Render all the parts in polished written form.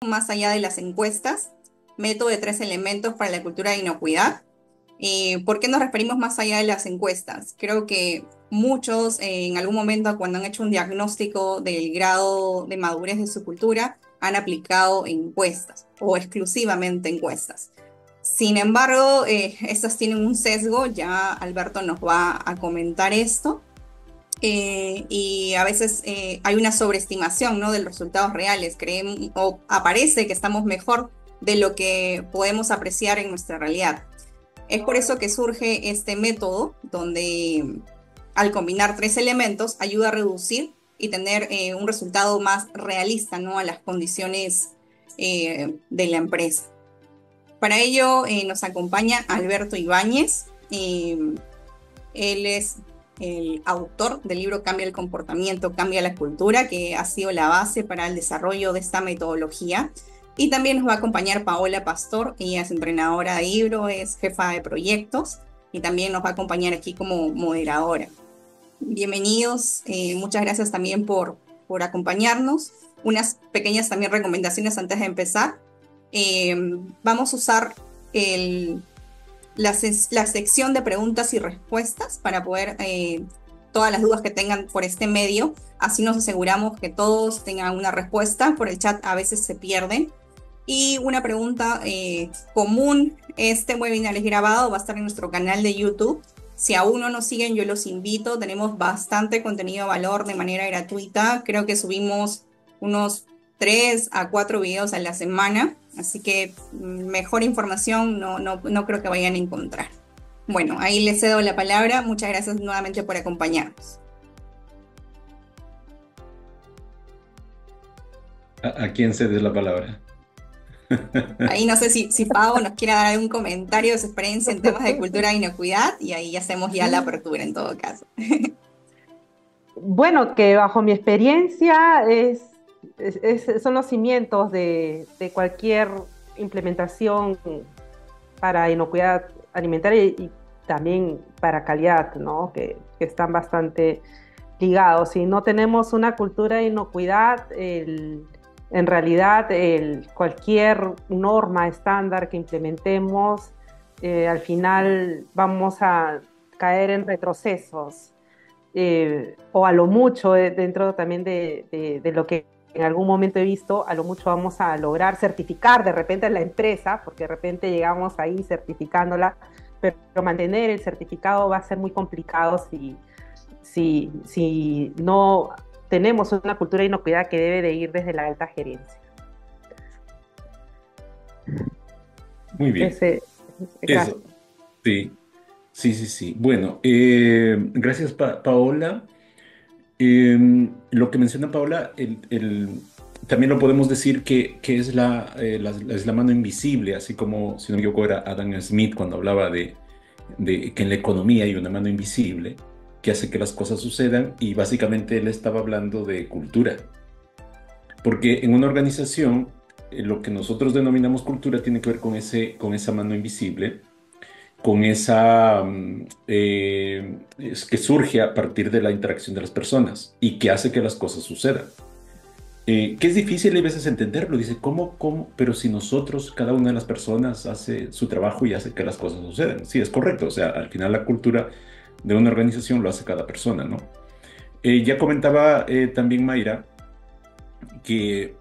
más allá de las encuestas, método de 3 elementos para la cultura de inocuidad. ¿Por qué nos referimos más allá de las encuestas? Creo que muchos en algún momento cuando han hecho un diagnóstico del grado de madurez de su cultura han aplicado encuestas o exclusivamente encuestas. Sin embargo, estas tienen un sesgo, ya Alberto nos va a comentar esto, y a veces hay una sobreestimación, ¿no?, de los resultados reales. Creemos o aparece que estamos mejor de lo que podemos apreciar en nuestra realidad. Es por eso que surge este método donde al combinar 3 elementos ayuda a reducir y tener un resultado más realista, ¿no?, a las condiciones de la empresa. Para ello nos acompaña Alberto Ibáñez. Él es el autor del libro Cambia el comportamiento, cambia la cultura, que ha sido la base para el desarrollo de esta metodología. Y también nos va a acompañar Paola Pastor. Ella es entrenadora de Ibro, es jefa de proyectos y también nos va a acompañar aquí como moderadora. Bienvenidos, muchas gracias también por acompañarnos. Unas pequeñas también recomendaciones antes de empezar. Vamos a usar la sección de preguntas y respuestas para poder todas las dudas que tengan por este medio. Así nos aseguramos que todos tengan una respuesta. Por el chat a veces se pierden. Y una pregunta común: este webinar es grabado, va a estar en nuestro canal de YouTube. Si aún no nos siguen, yo los invito. Tenemos bastante contenido de valor de manera gratuita. Creo que subimos unos 3 a 4 videos a la semana. Así que mejor información no creo que vayan a encontrar. Bueno, ahí les cedo la palabra. Muchas gracias nuevamente por acompañarnos. ¿A quién cedes la palabra? Ahí no sé si Pau nos quiere dar algún comentario de su experiencia en temas de cultura e inocuidad, y ahí hacemos ya la apertura en todo caso. Bueno, que bajo mi experiencia son los cimientos de cualquier implementación para inocuidad alimentaria y también para calidad, ¿no? Que están bastante ligados. Si no tenemos una cultura de inocuidad, en realidad cualquier norma estándar que implementemos, al final vamos a caer en retrocesos. O a lo mucho, dentro también de lo que en algún momento he visto, a lo mucho vamos a lograr certificar de repente a la empresa, porque de repente llegamos ahí certificándola, pero mantener el certificado va a ser muy complicado si no tenemos una cultura de inocuidad que debe de ir desde la alta gerencia. Muy bien. Gracias. Eso, sí, sí. Bueno, gracias Paola. Lo que menciona Paola, también lo podemos decir que es la mano invisible, así como, si no me equivoco, era Adam Smith cuando hablaba de que en la economía hay una mano invisible que hace que las cosas sucedan, y básicamente él estaba hablando de cultura. Porque en una organización, lo que nosotros denominamos cultura tiene que ver con esa mano invisible, con esa que surge a partir de la interacción de las personas y que hace que las cosas sucedan. Que es difícil a veces entenderlo, dice, ¿cómo? Pero si nosotros, cada una de las personas hace su trabajo y hace que las cosas sucedan. Sí, es correcto, o sea, al final la cultura de una organización lo hace cada persona, ¿no? Ya comentaba también Mayra que,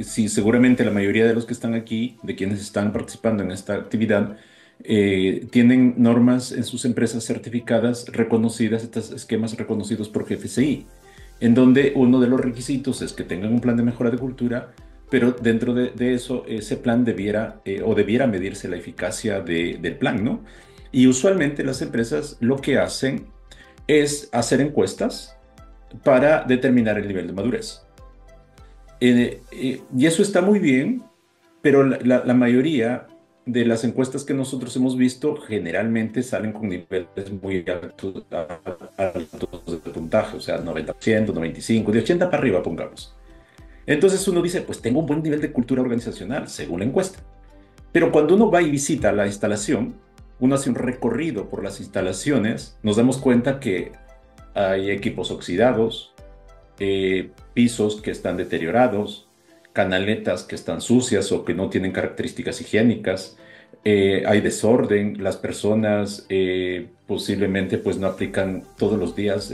sí, seguramente la mayoría de los que están aquí, de quienes están participando en esta actividad, tienen normas en sus empresas certificadas, reconocidas, estos esquemas reconocidos por GFCI, en donde uno de los requisitos es que tengan un plan de mejora de cultura, pero dentro de eso, ese plan debiera medirse la eficacia del plan, ¿no? Y usualmente las empresas lo que hacen es hacer encuestas para determinar el nivel de madurez. Y eso está muy bien, pero la mayoría de las encuestas que nosotros hemos visto generalmente salen con niveles muy altos de puntaje, o sea, 90%, 95%, de 80 para arriba, pongamos. Entonces uno dice, pues tengo un buen nivel de cultura organizacional, según la encuesta. Pero cuando uno va y visita la instalación, uno hace un recorrido por las instalaciones, nos damos cuenta que hay equipos oxidados, pisos que están deteriorados, canaletas que están sucias o que no tienen características higiénicas, hay desorden, las personas posiblemente pues no aplican todos los días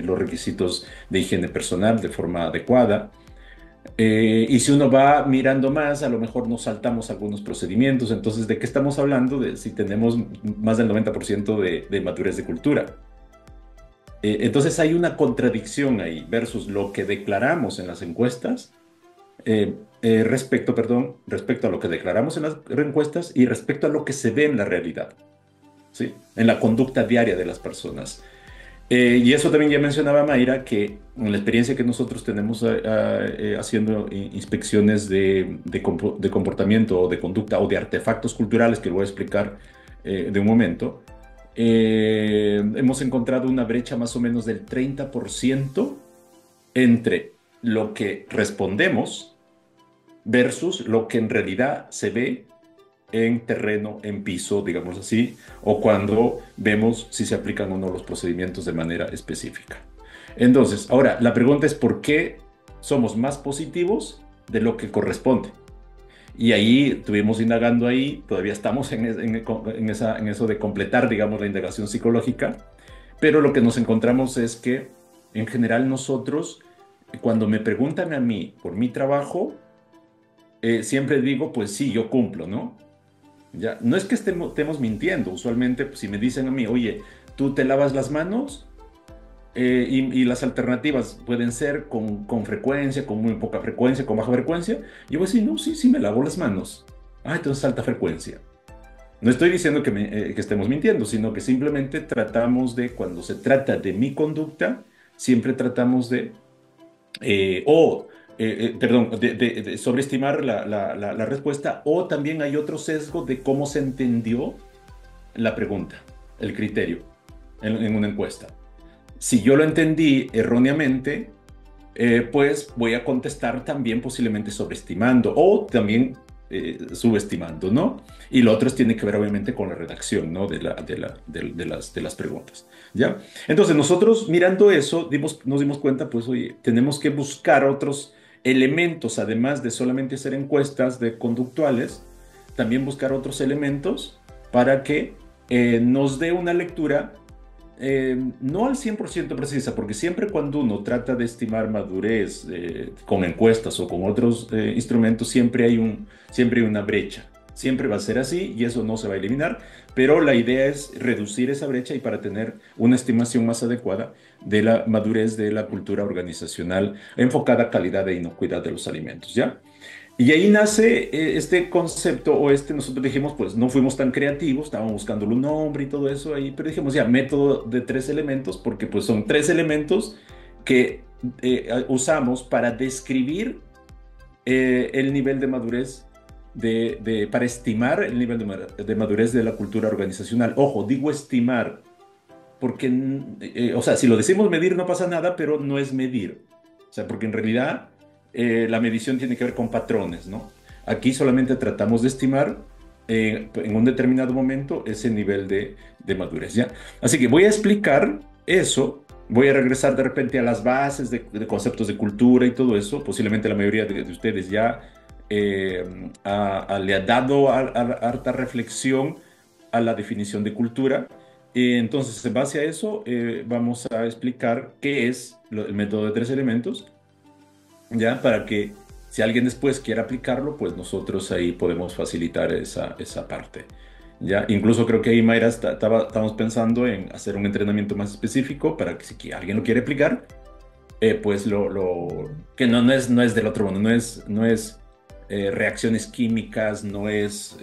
los requisitos de higiene personal de forma adecuada. Y si uno va mirando más, a lo mejor nos saltamos algunos procedimientos. Entonces, ¿de qué estamos hablando? De si tenemos más del 90% de madurez de cultura. Entonces hay una contradicción ahí versus lo que declaramos en las encuestas, respecto a lo que declaramos en las encuestas y respecto a lo que se ve en la realidad, ¿sí? En la conducta diaria de las personas. Y eso también ya mencionaba Mayra, que en la experiencia que nosotros tenemos haciendo inspecciones de comportamiento o de conducta o de artefactos culturales, que lo voy a explicar de un momento, hemos encontrado una brecha más o menos del 30% entre lo que respondemos versus lo que en realidad se ve en terreno, en piso, digamos así, o cuando vemos si se aplican o no los procedimientos de manera específica. Entonces, ahora, la pregunta es ¿por qué somos más positivos de lo que corresponde? Y ahí estuvimos indagando ahí, todavía estamos en eso de completar, digamos, la indagación psicológica, pero lo que nos encontramos es que, en general, nosotros, cuando me preguntan a mí por mi trabajo, siempre digo, pues sí, yo cumplo, ¿no? Ya, no es que estemos mintiendo, usualmente pues, si me dicen a mí, oye, tú te lavas las manos, y las alternativas pueden ser con frecuencia, con muy poca frecuencia, con baja frecuencia, yo voy a decir, no, sí, sí me lavo las manos. Ah, entonces alta frecuencia. No estoy diciendo que estemos mintiendo, sino que simplemente tratamos de, cuando se trata de mi conducta, siempre tratamos de, perdón, de sobreestimar la respuesta, o también hay otro sesgo de cómo se entendió la pregunta, el criterio en una encuesta. Si yo lo entendí erróneamente, pues voy a contestar también posiblemente sobreestimando o también subestimando, ¿no? Y lo otro tiene que ver obviamente con la redacción, ¿no? De las preguntas, ¿ya? Entonces nosotros mirando eso nos dimos cuenta, pues oye, tenemos que buscar otros elementos, además de solamente hacer encuestas de conductuales, también buscar otros elementos para que nos dé una lectura no al 100% precisa, porque siempre cuando uno trata de estimar madurez con encuestas o con otros instrumentos, siempre hay una brecha. Siempre va a ser así y eso no se va a eliminar, pero la idea es reducir esa brecha y para tener una estimación más adecuada de la madurez de la cultura organizacional enfocada a calidad e inocuidad de los alimentos, ¿ya? Y ahí nace este concepto, nosotros dijimos, pues no fuimos tan creativos, estábamos buscándole un nombre y todo eso ahí, pero dijimos ya, método de 3 elementos, porque pues son 3 elementos que usamos para describir el nivel de madurez, para estimar el nivel de madurez de la cultura organizacional. Ojo, digo estimar, porque, o sea, si lo decimos medir no pasa nada, pero no es medir. O sea, porque en realidad la medición tiene que ver con patrones, ¿no? Aquí solamente tratamos de estimar en un determinado momento ese nivel de madurez, ¿ya? Así que voy a explicar eso, voy a regresar de repente a las bases de conceptos de cultura y todo eso. Posiblemente la mayoría de ustedes ya le ha dado harta reflexión a la definición de cultura. Entonces, en base a eso, vamos a explicar qué es el método de 3 elementos, ¿ya? Para que si alguien después quiere aplicarlo, pues nosotros ahí podemos facilitar esa parte, ¿ya? Incluso creo que ahí Mayra estamos pensando en hacer un entrenamiento más específico para que si alguien lo quiere aplicar, pues que no es del otro mundo, no es reacciones químicas, no es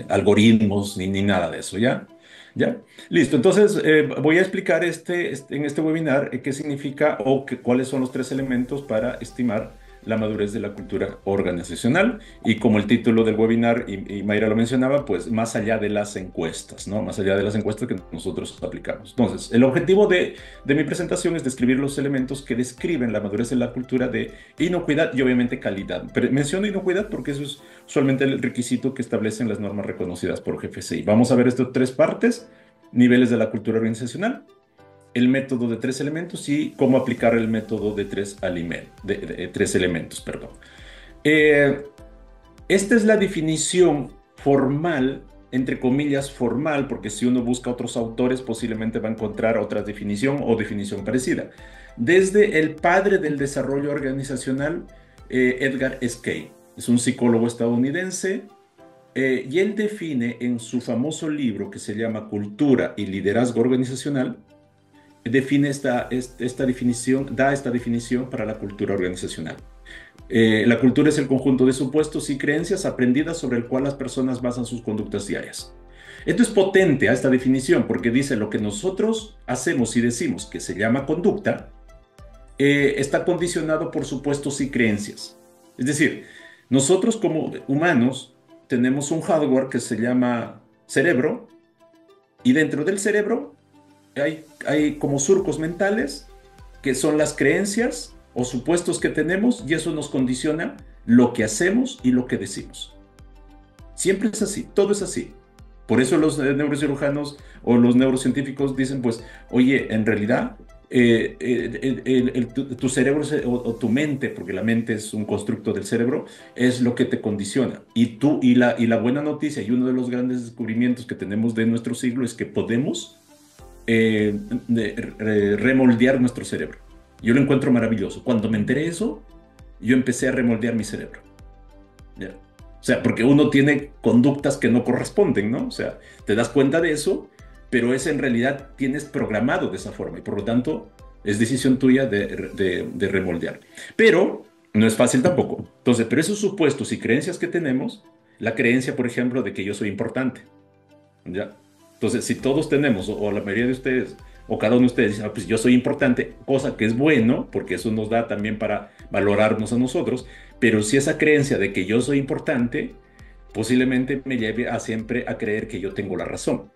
algoritmos ni nada de eso, ¿ya? ¿Ya? Listo, entonces voy a explicar en este webinar qué significa o cuáles son los 3 elementos para estimar la madurez de la cultura organizacional. Y como el título del webinar, y Mayra lo mencionaba, pues más allá de las encuestas, ¿no? Más allá de las encuestas que nosotros aplicamos. Entonces, el objetivo de mi presentación es describir los elementos que describen la madurez de la cultura de inocuidad y obviamente calidad. Pero menciono inocuidad porque eso es usualmente el requisito que establecen las normas reconocidas por GFCI. Vamos a ver estas 3 partes: niveles de la cultura organizacional, el método de 3 elementos y cómo aplicar el método de 3 elementos, perdón. Eh, Esta es la definición formal, entre comillas formal, porque si uno busca otros autores posiblemente va a encontrar otra definición o definición parecida. Desde el padre del desarrollo organizacional, Edgar S. Cay, es un psicólogo estadounidense, y él define en su famoso libro que se llama Cultura y Liderazgo Organizacional, define esta definición, da esta definición para la cultura organizacional. La cultura es el conjunto de supuestos y creencias aprendidas sobre el cual las personas basan sus conductas diarias. Esto es potente a esta definición porque dice lo que nosotros hacemos y decimos que se llama conducta, está condicionado por supuestos y creencias. Es decir, nosotros como humanos tenemos un hardware que se llama cerebro y dentro del cerebro hay como surcos mentales que son las creencias o supuestos que tenemos y eso nos condiciona lo que hacemos y lo que decimos. Siempre es así, todo es así. Por eso los neurocirujanos o los neurocientíficos dicen, pues, oye, en realidad tu cerebro o tu mente, porque la mente es un constructo del cerebro, es lo que te condiciona. Y la buena noticia y uno de los grandes descubrimientos que tenemos de nuestro siglo es que podemos remoldear nuestro cerebro. Yo lo encuentro maravilloso. Cuando me enteré de eso, yo empecé a remoldear mi cerebro. ¿Ya? O sea, porque uno tiene conductas que no corresponden, ¿no? O sea, te das cuenta de eso, pero es en realidad tienes programado de esa forma y por lo tanto es decisión tuya de remoldear. Pero no es fácil tampoco. Entonces, pero esos supuestos y creencias que tenemos, la creencia, por ejemplo, de que yo soy importante, ¿ya? Entonces, si todos tenemos, o la mayoría de ustedes, o cada uno de ustedes dice, pues yo soy importante, cosa que es bueno, porque eso nos da también para valorarnos a nosotros, pero si esa creencia de que yo soy importante, posiblemente me lleve a siempre a creer que yo tengo la razón.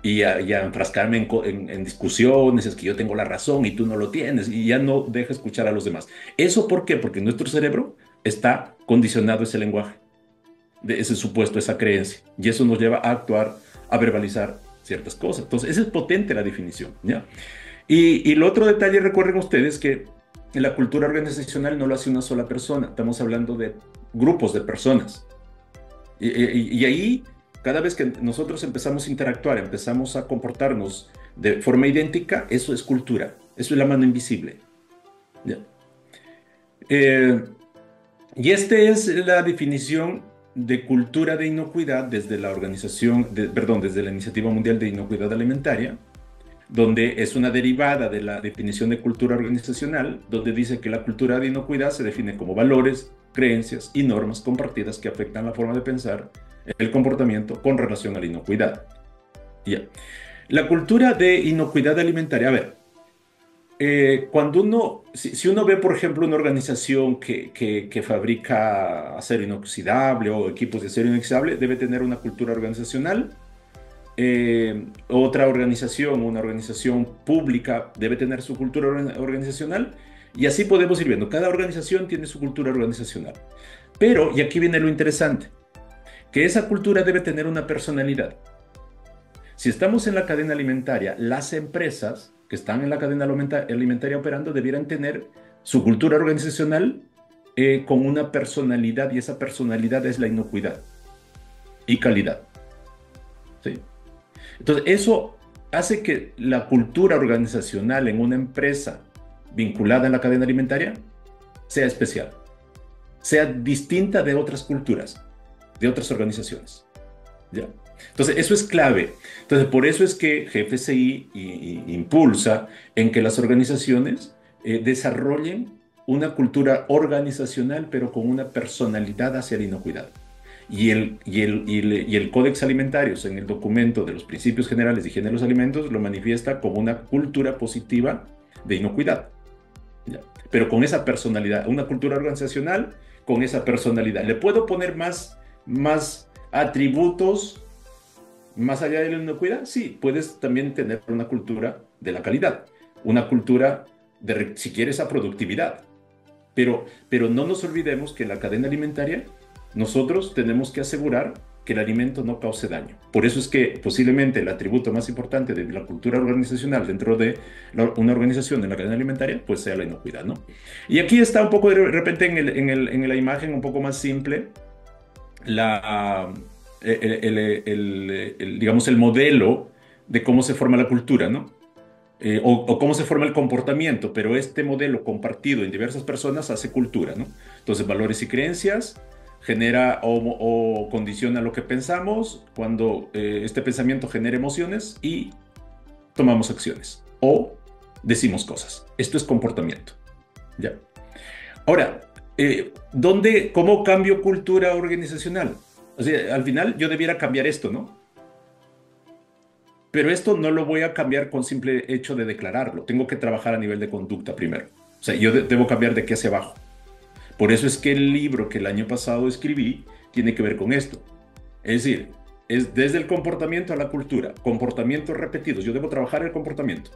Y a enfrascarme en discusiones, es que yo tengo la razón y tú no lo tienes, y ya no deja escuchar a los demás. ¿Eso por qué? Porque nuestro cerebro está condicionado a ese lenguaje, de ese supuesto, esa creencia, y eso nos lleva a actuar, a verbalizar ciertas cosas. Entonces, esa es potente la definición, ¿ya? Y el otro detalle, recuerden ustedes que la cultura organizacional no lo hace una sola persona, estamos hablando de grupos de personas. Y ahí, cada vez que nosotros empezamos a interactuar, empezamos a comportarnos de forma idéntica, eso es cultura, eso es la mano invisible, ¿ya? Eh, y esta es la definición de cultura de inocuidad desde la desde la Iniciativa Mundial de Inocuidad Alimentaria, donde es una derivada de la definición de cultura organizacional, donde dice que la cultura de inocuidad se define como valores, creencias y normas compartidas que afectan la forma de pensar, el comportamiento con relación a la inocuidad. Ya. La cultura de inocuidad alimentaria, a ver, si uno ve, por ejemplo, una organización que fabrica acero inoxidable o equipos de acero inoxidable, debe tener una cultura organizacional. Otra organización, una organización pública, debe tener su cultura organizacional. Y así podemos ir viendo. Cada organización tiene su cultura organizacional. Pero, y aquí viene lo interesante, que esa cultura debe tener una personalidad. Si estamos en la cadena alimentaria, las empresas que están en la cadena alimentaria operando debieran tener su cultura organizacional con una personalidad, y esa personalidad es la inocuidad y calidad. ¿Sí? Entonces, eso hace que la cultura organizacional en una empresa vinculada en la cadena alimentaria sea especial, sea distinta de otras culturas, de otras organizaciones. ¿Ya? Entonces, eso es clave. Entonces, por eso es que GFCI impulsa en que las organizaciones desarrollen una cultura organizacional, pero con una personalidad hacia la inocuidad. Y el Códex Alimentarios, en el documento de los Principios Generales de Higiene de los Alimentos, lo manifiesta como una cultura positiva de inocuidad. ¿Ya? Pero con esa personalidad, una cultura organizacional con esa personalidad. ¿Le puedo poner más atributos más allá de la inocuidad? Sí, puedes también tener una cultura de la calidad, una cultura de, si quieres, a productividad. Pero no nos olvidemos que en la cadena alimentaria nosotros tenemos que asegurar que el alimento no cause daño. Por eso es que posiblemente el atributo más importante de la cultura organizacional dentro de una organización en la cadena alimentaria, pues sea la inocuidad, ¿no? Y aquí está un poco de repente en la imagen un poco más simple, digamos, el modelo de cómo se forma la cultura, ¿no? O cómo se forma el comportamiento, pero este modelo compartido en diversas personas hace cultura, ¿no? Entonces, valores y creencias genera o condiciona lo que pensamos, cuando este pensamiento genera emociones y tomamos acciones o decimos cosas. Esto es comportamiento, ¿ya? Ahora, ¿cómo cambio cultura organizacional? O sea, al final yo debiera cambiar esto, ¿no? Pero esto no lo voy a cambiar con simple hecho de declararlo. Tengo que trabajar a nivel de conducta primero. O sea, yo debo cambiar de aquí hacia abajo. Por eso es que el libro que el año pasado escribí tiene que ver con esto. Es decir, es desde el comportamiento a la cultura. Comportamientos repetidos. Yo debo trabajar el comportamiento.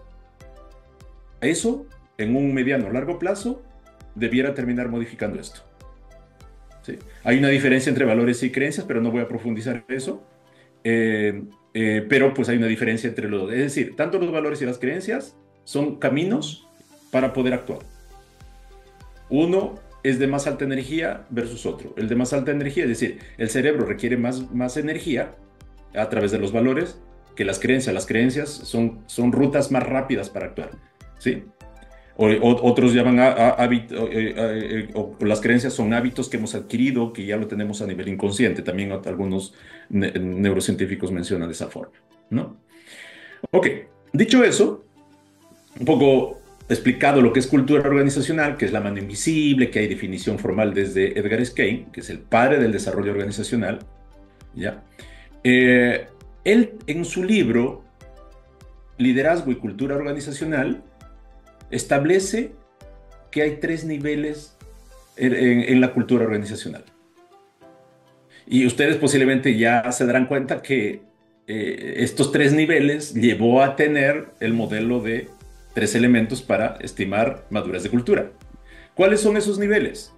Eso, en un mediano o largo plazo, debiera terminar modificando esto. ¿Sí? Hay una diferencia entre valores y creencias, pero no voy a profundizar en eso. Pero pues hay una diferencia entre los dos. Es decir, tanto los valores y las creencias son caminos para poder actuar. Uno es de más alta energía versus otro. El de más alta energía, es decir, el cerebro requiere más energía a través de los valores que las creencias. Las creencias son rutas más rápidas para actuar, ¿sí? Otros llaman o las creencias son hábitos que hemos adquirido, que ya lo tenemos a nivel inconsciente. También algunos neurocientíficos mencionan de esa forma, ¿no? Ok, dicho eso, un poco explicado lo que es cultura organizacional, que es la mano invisible, que hay definición formal desde Edgar Schein, que es el padre del desarrollo organizacional, ¿ya? Él, en su libro Liderazgo y Cultura Organizacional, establece que hay 3 niveles en la cultura organizacional. Y ustedes posiblemente ya se darán cuenta que estos 3 niveles llevó a tener el modelo de 3 elementos para estimar madurez de cultura. ¿Cuáles son esos niveles?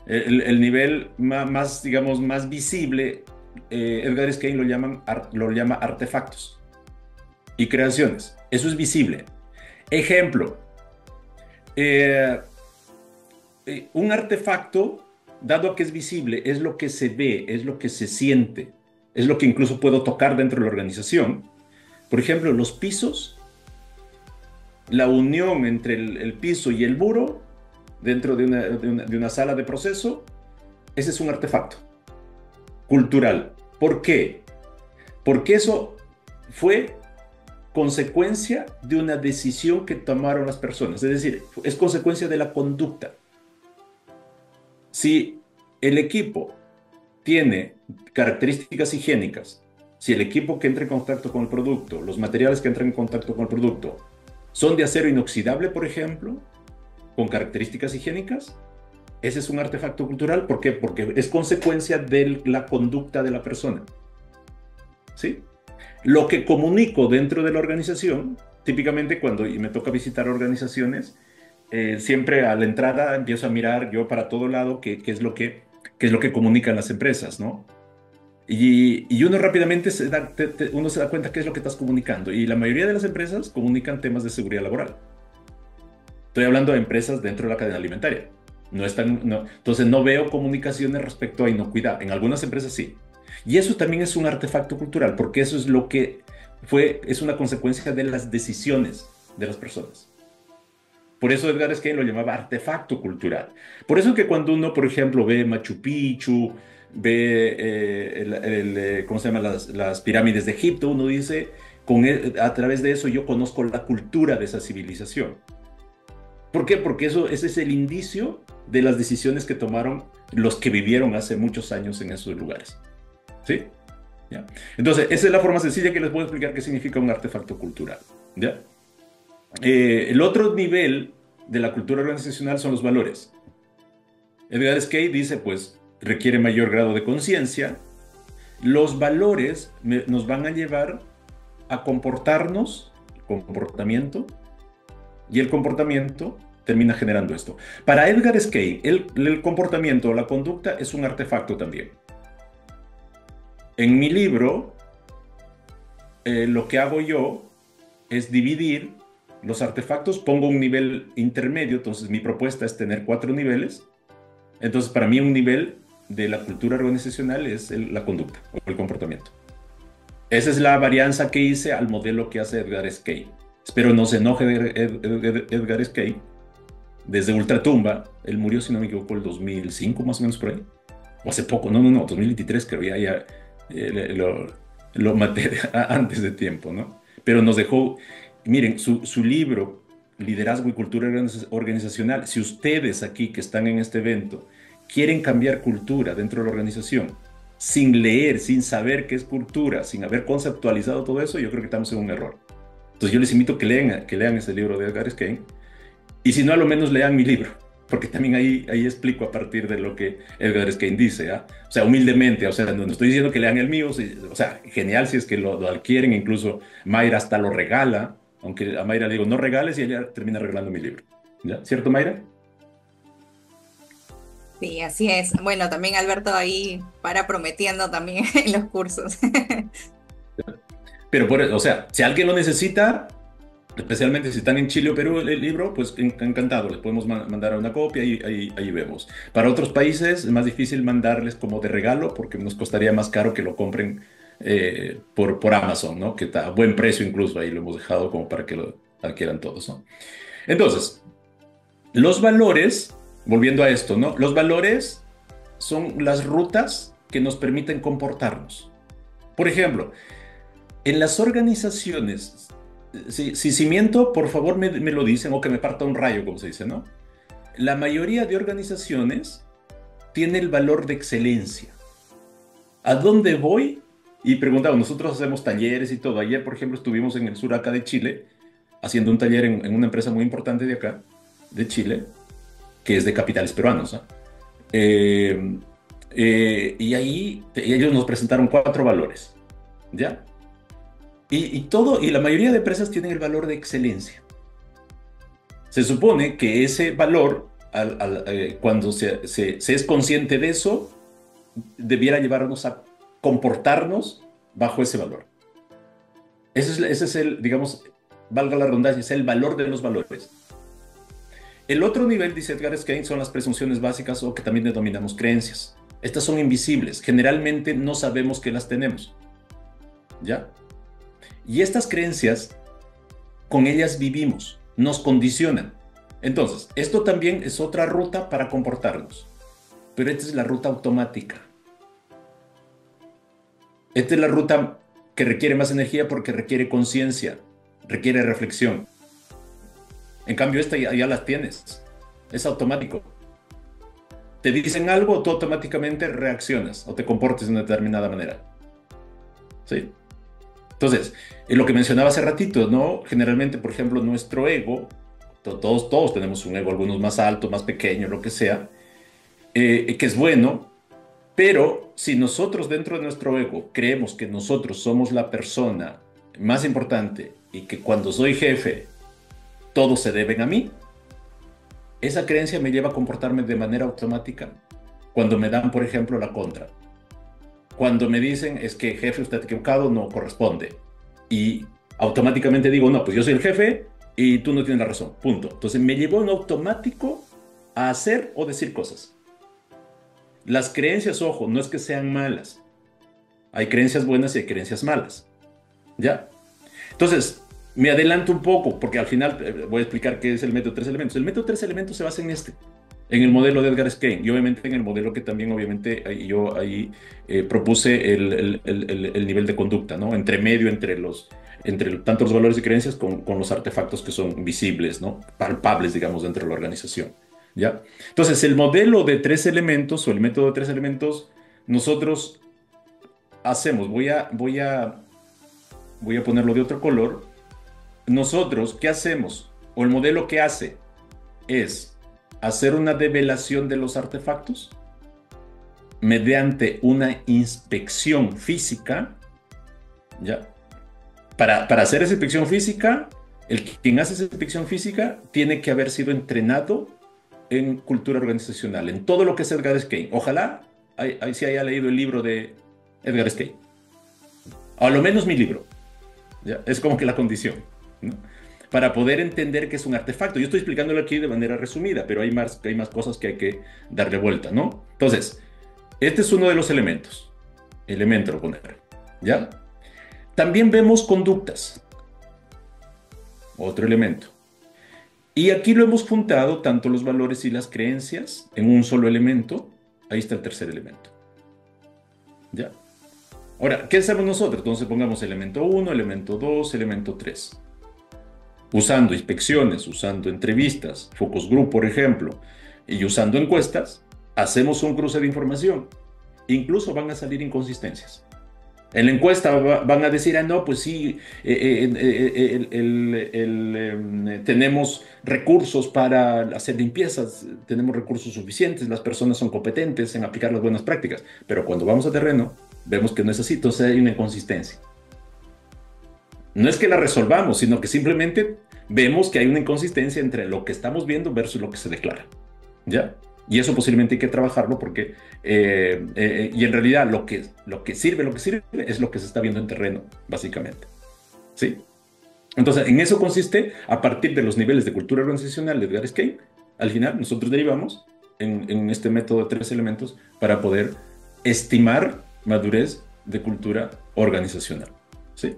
El nivel más, digamos, más visible, Edgar Schein lo llama artefactos y creaciones. Eso es visible. Ejemplo, un artefacto, dado que es visible, es lo que se ve, es lo que se siente, es lo que incluso puedo tocar dentro de la organización. Por ejemplo, los pisos, la unión entre el piso y el muro dentro de una sala de proceso, ese es un artefacto cultural. ¿Por qué? Porque eso fue consecuencia de una decisión que tomaron las personas, es decir, es consecuencia de la conducta. Si el equipo tiene características higiénicas, si el equipo que entra en contacto con el producto, los materiales que entran en contacto con el producto, son de acero inoxidable, por ejemplo, con características higiénicas, ese es un artefacto cultural. ¿Por qué? Porque es consecuencia de la conducta de la persona, ¿sí? Lo que comunico dentro de la organización, típicamente cuando me toca visitar organizaciones, siempre a la entrada empiezo a mirar yo para todo lado qué es lo que comunican las empresas, ¿no? Y uno rápidamente uno se da cuenta qué es lo que estás comunicando. Y la mayoría de las empresas comunican temas de seguridad laboral. Estoy hablando de empresas dentro de la cadena alimentaria. Entonces no veo comunicaciones respecto a inocuidad. En algunas empresas sí. Y eso también es un artefacto cultural, porque eso es lo que es una consecuencia de las decisiones de las personas. Por eso Edgar Schein lo llamaba artefacto cultural. Por eso que cuando uno, por ejemplo, ve Machu Picchu, ve ¿cómo se llama? Las pirámides de Egipto, uno dice, a través de eso yo conozco la cultura de esa civilización. ¿Por qué? Porque ese es el indicio de las decisiones que tomaron los que vivieron hace muchos años en esos lugares. ¿Sí? ¿Ya? Entonces, esa es la forma sencilla que les puedo explicar qué significa un artefacto cultural. ¿Ya? El otro nivel de la cultura organizacional son los valores. Edgar Schein dice, pues, requiere mayor grado de conciencia. Los valores nos van a llevar a comportarnos, comportamiento, y el comportamiento termina generando esto. Para Edgar Schein, el comportamiento o la conducta es un artefacto también. En mi libro, lo que hago yo es dividir los artefactos, pongo un nivel intermedio, entonces mi propuesta es tener 4 niveles. Entonces, para mí un nivel de la cultura organizacional es la conducta o el comportamiento. Esa es la varianza que hice al modelo que hace Edgar Skey. Espero no se enoje Edgar Skey. Desde Ultratumba, él murió, si no me equivoco, el 2005, más o menos por ahí. O hace poco, no, 2023 creo, ya lo maté antes de tiempo, ¿no? Pero nos dejó, miren, su libro, Liderazgo y Cultura Organizacional, si ustedes aquí que están en este evento quieren cambiar cultura dentro de la organización, sin leer, sin saber qué es cultura, sin haber conceptualizado todo eso, yo creo que estamos en un error. Entonces yo les invito a que lean ese libro de Edgar Skey, y si no, a lo menos lean mi libro, porque también ahí explico a partir de lo que Edgar Skey dice, ¿ah? O sea, humildemente, o sea, no estoy diciendo que lean el mío, o sea, genial si es que lo adquieren, incluso Mayra hasta lo regala, aunque a Mayra le digo, no regales, y ella termina regalando mi libro. ¿Ya? ¿Cierto, Mayra? Sí, así es. Bueno, también Alberto ahí para prometiendo también en los cursos. Pero, o sea, si alguien lo necesita, especialmente si están en Chile o Perú el libro, pues encantado, les podemos mandar una copia y ahí vemos. Para otros países es más difícil mandarles como de regalo porque nos costaría más caro que lo compren por Amazon, ¿no? Que está a buen precio incluso, ahí lo hemos dejado como para que lo adquieran todos, ¿no? Entonces, los valores, volviendo a esto, ¿no? Los valores son las rutas que nos permiten comportarnos. Por ejemplo, en las organizaciones, si miento, por favor me lo dicen, o que me parta un rayo, como se dice, ¿no? La mayoría de organizaciones tiene el valor de excelencia. ¿A dónde voy? Y preguntaba, nosotros hacemos talleres y todo. Ayer, por ejemplo, estuvimos en el sur acá de Chile, haciendo un taller en una empresa muy importante de acá, de Chile, que es de capitales peruanos, ¿no? Y ahí ellos nos presentaron 4 valores, ¿ya? Y la mayoría de empresas tienen el valor de excelencia. Se supone que ese valor, cuando se es consciente de eso, debiera llevarnos a comportarnos bajo ese valor. Ese es el, digamos, valga la redundancia, es el valor de los valores. El otro nivel, dice Edgar Skey, son las presunciones básicas o que también denominamos creencias. Estas son invisibles. Generalmente no sabemos que las tenemos. ¿Ya? Y estas creencias, con ellas vivimos, nos condicionan. Entonces, esto también es otra ruta para comportarnos. Pero esta es la ruta automática. Esta es la ruta que requiere más energía porque requiere conciencia, requiere reflexión. En cambio, esta ya las tienes. Es automático. Te dicen algo, tú automáticamente reaccionas o te comportes de una determinada manera. ¿Sí? Entonces, lo que mencionaba hace ratito, ¿no? Generalmente, por ejemplo, nuestro ego, todos tenemos un ego, algunos más alto, más pequeño, lo que sea, que es bueno, pero si nosotros dentro de nuestro ego creemos que nosotros somos la persona más importante y que cuando soy jefe, todos se deben a mí, esa creencia me lleva a comportarme de manera automática cuando me dan, por ejemplo, la contra. Cuando me dicen, es que jefe, usted está equivocado, no corresponde. Y automáticamente digo, no, pues yo soy el jefe y tú no tienes la razón, punto. Entonces me llevó en automático a hacer o decir cosas. Las creencias, ojo, no es que sean malas. Hay creencias buenas y hay creencias malas. ¿Ya? Entonces, me adelanto un poco, porque al final voy a explicar qué es el método 3 elementos. El método 3 elementos se basa en el modelo de Edgar Skey, y obviamente en el modelo que también, obviamente, yo ahí propuse el nivel de conducta, ¿no? Entre medio, entre tanto los valores y creencias con los artefactos que son visibles, ¿no? Palpables, digamos, dentro de la organización, ¿ya? Entonces, el modelo de 3 elementos, o el método de 3 elementos, nosotros hacemos, voy a ponerlo de otro color. Nosotros, ¿qué hacemos? O el modelo que hace es hacer una develación de los artefactos mediante una inspección física, ¿ya? Para hacer esa inspección física, quien hace esa inspección física tiene que haber sido entrenado en cultura organizacional, en todo lo que es Edgar Skey. Ojalá sí haya leído el libro de Edgar Skey. A lo menos mi libro. ¿Ya? Es como que la condición, ¿no? Para poder entender que es un artefacto. Yo estoy explicándolo aquí de manera resumida, pero hay más cosas que hay que darle vuelta, ¿no? Entonces, este es uno de los elementos. Elemento lo poner, ¿ya? También vemos conductas. Otro elemento. Y aquí lo hemos juntado, tanto los valores y las creencias, en un solo elemento. Ahí está el tercer elemento. ¿Ya? Ahora, ¿qué hacemos nosotros? Entonces pongamos elemento 1, elemento 2, elemento 3. Usando inspecciones, usando entrevistas, focus group, por ejemplo, y usando encuestas, hacemos un cruce de información. Incluso van a salir inconsistencias. En la encuesta van a decir, no, pues sí, tenemos recursos para hacer limpiezas, tenemos recursos suficientes, las personas son competentes en aplicar las buenas prácticas, pero cuando vamos a terreno, vemos que no es así, entonces hay una inconsistencia. No es que la resolvamos, sino que simplemente vemos que hay una inconsistencia entre lo que estamos viendo versus lo que se declara, ¿ya? Y eso posiblemente hay que trabajarlo porque, y en realidad lo que sirve es lo que se está viendo en terreno, básicamente. ¿Sí? Entonces, en eso consiste, a partir de los niveles de cultura organizacional de Edgar Schein, al final nosotros derivamos en este método de 3 elementos para poder estimar madurez de cultura organizacional. ¿Sí?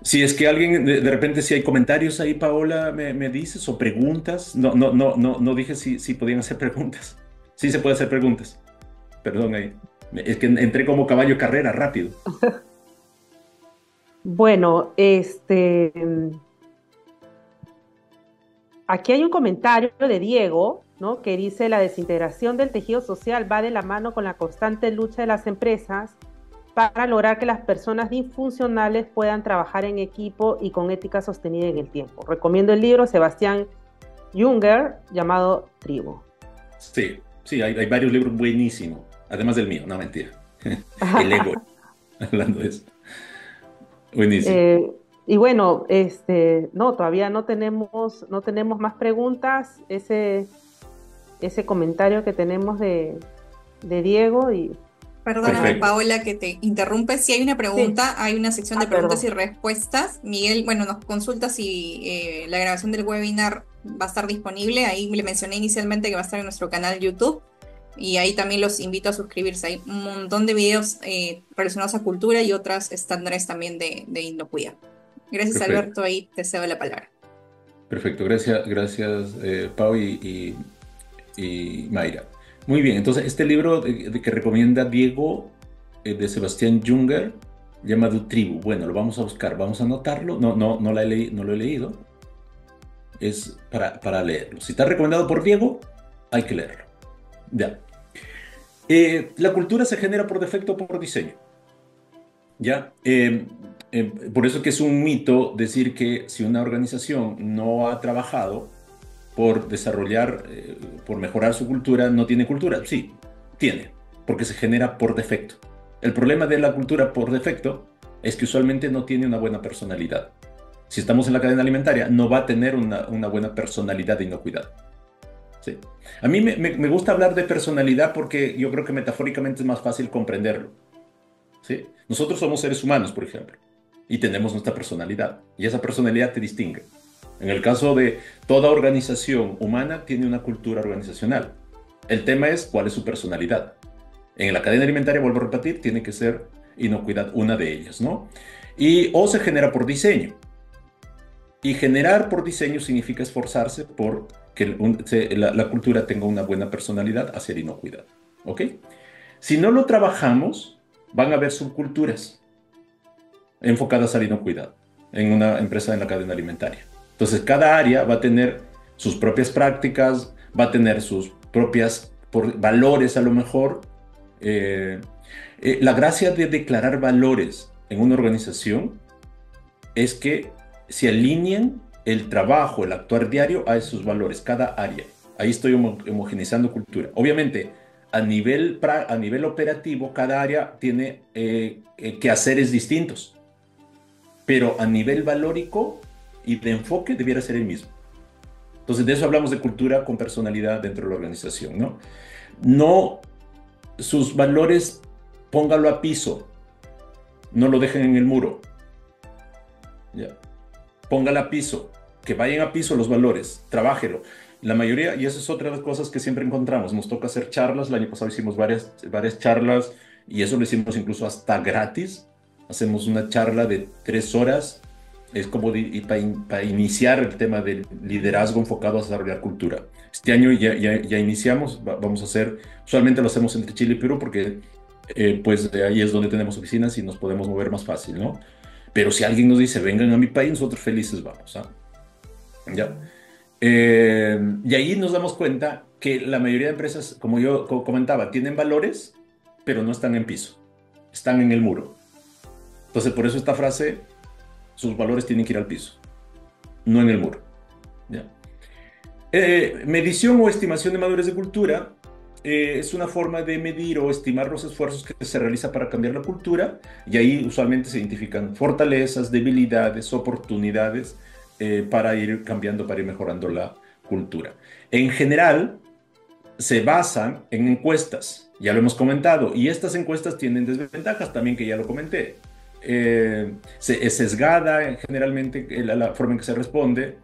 Si es que alguien, de repente, si hay comentarios ahí, Paola, me dices, o preguntas. No dije si podían hacer preguntas. Sí se puede hacer preguntas. Perdón ahí. Es que entré como caballo de carrera, rápido. Bueno, aquí hay un comentario de Diego, ¿no? Que dice: la desintegración del tejido social va de la mano con la constante lucha de las empresas para lograr que las personas disfuncionales puedan trabajar en equipo y con ética sostenida en el tiempo. Recomiendo el libro Sebastián Junger llamado Tribu. Sí, hay varios libros buenísimos, además del mío, no, mentira. El ego, hablando de eso. Buenísimo. Y bueno, no, todavía no tenemos más preguntas. Ese comentario que tenemos de Diego y... Perdóname, Perfecto. Paola, que te interrumpe. Si hay una pregunta, Sí. hay una sección de preguntas Perdón. y respuestas. Miguel, bueno, nos consulta si la grabación del webinar va a estar disponible. Ahí le mencioné inicialmente que va a estar en nuestro canal YouTube. Y ahí también los invito a suscribirse. Hay un montón de videos relacionados a cultura y otras estándares también de inocuidad. Gracias, Perfecto. Alberto. Ahí te cedo la palabra. Perfecto, gracias Pau y Mayra. Muy bien, entonces este libro de que recomienda Diego, de Sebastián Junger, llamado Tribu. Bueno, lo vamos a buscar, vamos a anotarlo. No lo he leído. Es para leerlo. Si está recomendado por Diego, hay que leerlo. Ya. La cultura se genera por defecto o por diseño. ¿Ya? Por eso que es un mito decir que si una organización no ha trabajado por desarrollar, por mejorar su cultura, no tiene cultura. Sí, tiene, porque se genera por defecto. El problema de la cultura por defecto es que usualmente no tiene una buena personalidad. Si estamos en la cadena alimentaria, no va a tener una buena personalidad de inocuidad. ¿Sí? A mí me gusta hablar de personalidad porque yo creo que metafóricamente es más fácil comprenderlo. ¿Sí? Nosotros somos seres humanos, por ejemplo, y tenemos nuestra personalidad, y esa personalidad te distingue. En el caso de toda organización humana, tiene una cultura organizacional. El tema es cuál es su personalidad. En la cadena alimentaria, vuelvo a repetir, tiene que ser inocuidad una de ellas, ¿no? O se genera por diseño. Y generar por diseño significa esforzarse por que la cultura tenga una buena personalidad hacia la inocuidad. ¿Ok? Si no lo trabajamos, van a haber subculturas enfocadas a la inocuidad en una empresa en la cadena alimentaria. Entonces, cada área va a tener sus propias prácticas, va a tener sus propias valores a lo mejor. La gracia de declarar valores en una organización es que se alineen el trabajo, el actuar diario a esos valores, cada área. Ahí estoy homogeneizando cultura. Obviamente, a nivel operativo, cada área tiene quehaceres distintos, pero a nivel valórico y de enfoque debiera ser el mismo. Entonces, de eso hablamos de cultura con personalidad dentro de la organización, ¿no? No sus valores, póngalo a piso. no lo dejen en el muro. ¿Ya? Póngala a piso, que vayan a piso los valores, trabájelo. La mayoría, y eso es otra de las cosas que siempre encontramos, nos toca hacer charlas. El año pasado hicimos varias charlas y eso lo hicimos incluso hasta gratis. Hacemos una charla de 3 horas, es como para iniciar el tema del liderazgo enfocado a desarrollar cultura. Este año ya iniciamos, vamos a hacer, usualmente lo hacemos entre Chile y Perú porque pues de ahí es donde tenemos oficinas y nos podemos mover más fácil, ¿no? Pero si alguien nos dice, vengan a mi país, nosotros felices vamos, ¿ah? ¿Ya? Y ahí nos damos cuenta que la mayoría de empresas, como yo comentaba, tienen valores, pero no están en piso, están en el muro. Entonces, por eso esta frase, sus valores tienen que ir al piso, no en el muro. ¿Ya? Medición o estimación de madurez de cultura es una forma de medir o estimar los esfuerzos que se realizan para cambiar la cultura, y ahí usualmente se identifican fortalezas, debilidades, oportunidades para ir cambiando, para ir mejorando la cultura. En general, se basan en encuestas, ya lo hemos comentado, y estas encuestas tienen desventajas también, que ya lo comenté. Es sesgada generalmente la forma en que se responde.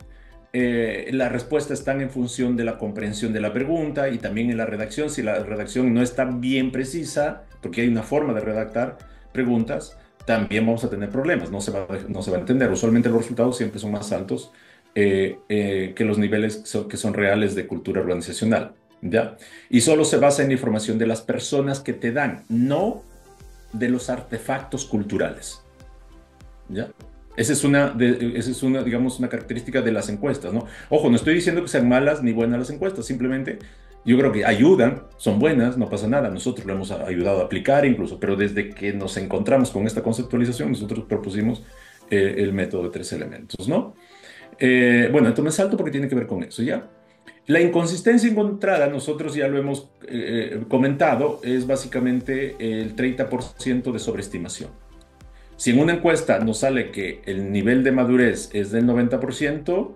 Las respuestas están en función de la comprensión de la pregunta y también en la redacción. Si la redacción no está bien precisa, porque hay una forma de redactar preguntas, también vamos a tener problemas, no se va a entender. Usualmente los resultados siempre son más altos que los niveles que son reales de cultura organizacional, ¿ya? Y solo se basa en la información de las personas que te dan, no de los artefactos culturales, ¿ya? Esa es una, digamos, una característica de las encuestas, ¿no? Ojo, no estoy diciendo que sean malas ni buenas las encuestas, simplemente yo creo que ayudan, son buenas, no pasa nada. Nosotros lo hemos ayudado a aplicar incluso, pero desde que nos encontramos con esta conceptualización, nosotros propusimos el método de 3 elementos, ¿no? Bueno, esto me salto porque tiene que ver con eso, ¿ya? La inconsistencia encontrada, nosotros ya lo hemos comentado, es básicamente el 30% de sobreestimación. Si en una encuesta nos sale que el nivel de madurez es del 90%,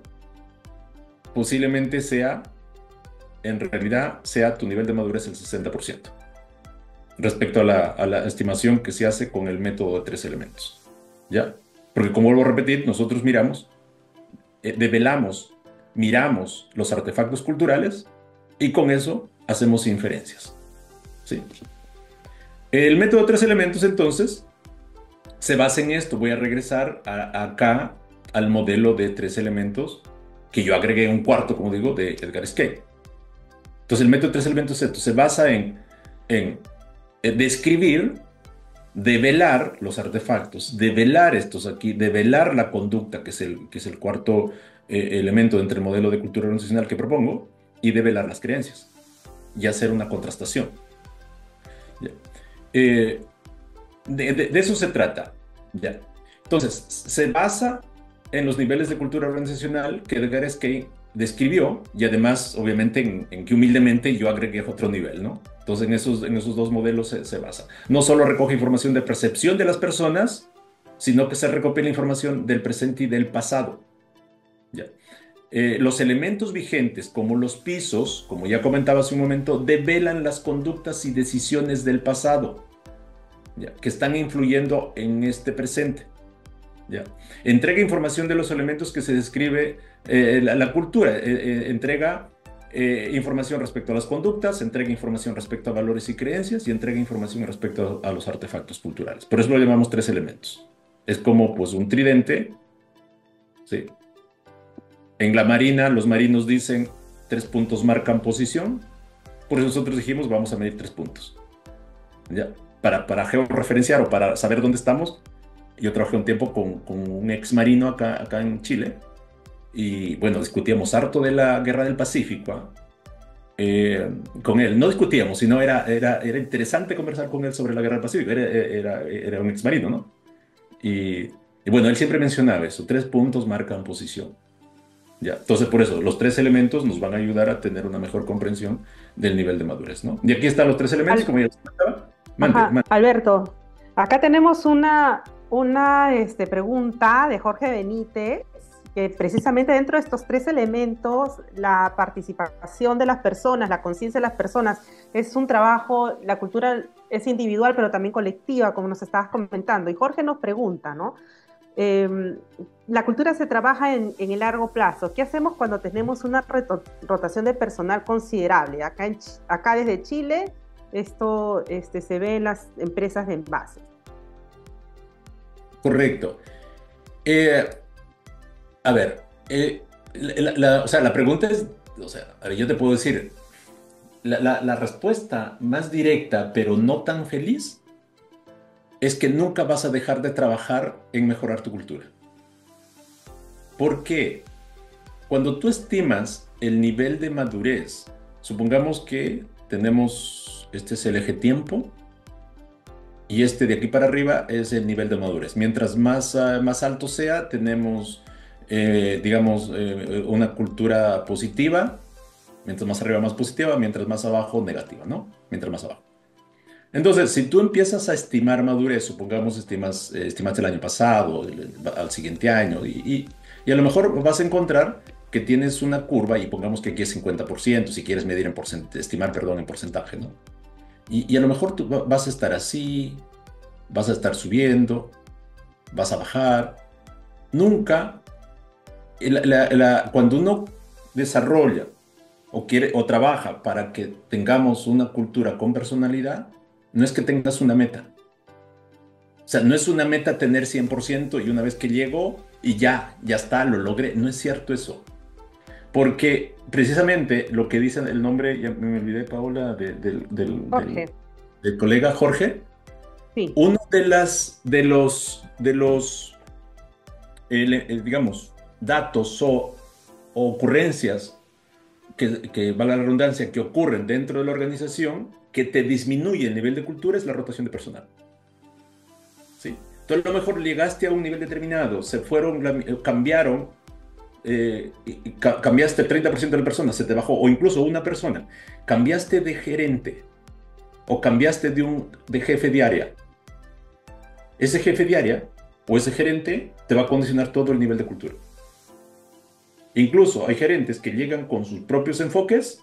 posiblemente en realidad sea tu nivel de madurez el 60%, respecto a la estimación que se hace con el método de 3 elementos, ¿ya? Porque, como vuelvo a repetir, nosotros develamos, miramos los artefactos culturales y con eso hacemos inferencias, ¿sí? El método de 3 elementos, entonces, se basa en esto. Voy a regresar acá al modelo de 3 elementos, que yo agregué un cuarto, como digo, de Edgar Cayce. Entonces, el método de 3 elementos es esto, se basa en describir, develar los artefactos, develar estos aquí, develar la conducta, que es el cuarto elemento entre el modelo de cultura organizacional que propongo, y develar las creencias, y hacer una contrastación. ¿Ya? De eso se trata, ¿ya? Entonces, se basa en los niveles de cultura organizacional que Edgar Cayce describió, y además, obviamente, en que humildemente yo agregué otro nivel, ¿no? Entonces, en esos dos modelos se basa. No solo recoge información de percepción de las personas, sino que se recopila información del presente y del pasado, ¿ya? Los elementos vigentes, como los pisos, como ya comentaba hace un momento, develan las conductas y decisiones del pasado, ¿ya?, que están influyendo en este presente, ¿ya? Entrega información de los elementos que se describe la cultura, entrega información respecto a las conductas, entrega información respecto a valores y creencias, y entrega información respecto a los artefactos culturales. Por eso lo llamamos 3 elementos. Es como, pues, un tridente, ¿sí? En la marina, los marinos dicen 3 puntos marcan posición. Por eso nosotros dijimos, vamos a medir 3 puntos, ¿ya? Para georreferenciar o para saber dónde estamos. Yo trabajé un tiempo con un ex marino acá en Chile, y bueno, discutíamos harto de la Guerra del Pacífico, con él. No discutíamos, sino era interesante conversar con él sobre la Guerra del Pacífico. Era un ex marino, ¿no? Y bueno, él siempre mencionaba eso, 3 puntos marcan posición, ¿ya? Entonces, por eso, los 3 elementos nos van a ayudar a tener una mejor comprensión del nivel de madurez, ¿no? Y aquí están los 3 elementos, como ya les comentaba. Mande. Alberto, acá tenemos una pregunta de Jorge Benítez, que precisamente dentro de estos tres elementos, la participación de las personas, la conciencia de las personas, es un trabajo, la cultura es individual, pero también colectiva, como nos estabas comentando. Y Jorge nos pregunta, ¿no? La cultura se trabaja en el largo plazo. ¿Qué hacemos cuando tenemos una rotación de personal considerable? Acá desde Chile, esto se ve en las empresas de envases. Correcto. Eh, a ver, o sea, la pregunta es, o sea, a ver, yo te puedo decir, la respuesta más directa, pero no tan feliz, es que nunca vas a dejar de trabajar en mejorar tu cultura. ¿Por qué? Cuando tú estimas el nivel de madurez, supongamos que tenemos, este es el eje tiempo, y este de aquí para arriba es el nivel de madurez. Mientras más alto sea, tenemos, digamos, una cultura positiva. Mientras más arriba, más positiva. Mientras más abajo, negativa, ¿no? Mientras más abajo. Entonces, si tú empiezas a estimar madurez, supongamos estimaste el año pasado, al siguiente año, y a lo mejor vas a encontrar que tienes una curva, y pongamos que aquí es 50%, si quieres medir estimar, perdón, en porcentaje, ¿no? Y a lo mejor tú vas a estar así, vas a estar subiendo, vas a bajar. Nunca, cuando uno desarrolla o quiere o trabaja para que tengamos una cultura con personalidad, no es que tengas una meta. O sea, no es una meta tener 100% y una vez que llego y ya está, lo logré. No es cierto eso. Porque precisamente lo que dice el nombre, ya me olvidé, Paola, del colega Jorge, sí. Uno de los digamos, datos o ocurrencias que valga la redundancia, que ocurren dentro de la organización, que te disminuye el nivel de cultura, es la rotación de personal. ¿Sí? Tú a lo mejor llegaste a un nivel determinado, cambiaron, cambiaste 30% de la persona, se te bajó, o incluso una persona, cambiaste de gerente, o cambiaste de jefe de área. Ese jefe de área, o ese gerente, te va a condicionar todo el nivel de cultura. Incluso hay gerentes que llegan con sus propios enfoques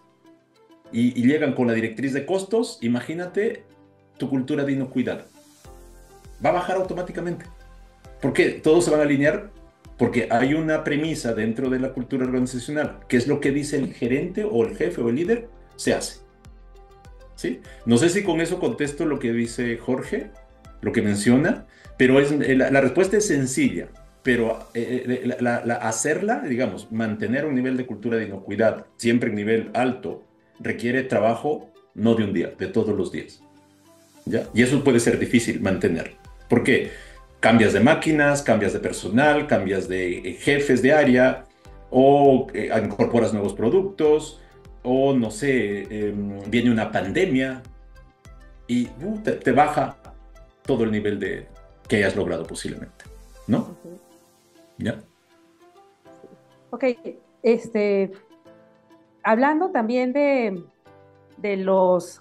y llegan con la directriz de costos. Imagínate tu cultura de inocuidad. Va a bajar automáticamente. ¿Por qué? Todos se van a alinear porque hay una premisa dentro de la cultura organizacional, que es lo que dice el gerente o el jefe o el líder, se hace. ¿Sí? No sé si con eso contesto lo que dice Jorge, lo que menciona, pero la respuesta es sencilla. Pero hacerla, digamos, mantener un nivel de cultura de inocuidad siempre en nivel alto, requiere trabajo no de un día, de todos los días. ¿Ya? Y eso puede ser difícil mantener. ¿Por qué? Cambias de máquinas, cambias de personal, cambias de jefes de área, o incorporas nuevos productos, o no sé, viene una pandemia y te baja todo el nivel que hayas logrado posiblemente, ¿no? Uh-huh. ¿Ya? Ok, hablando también de los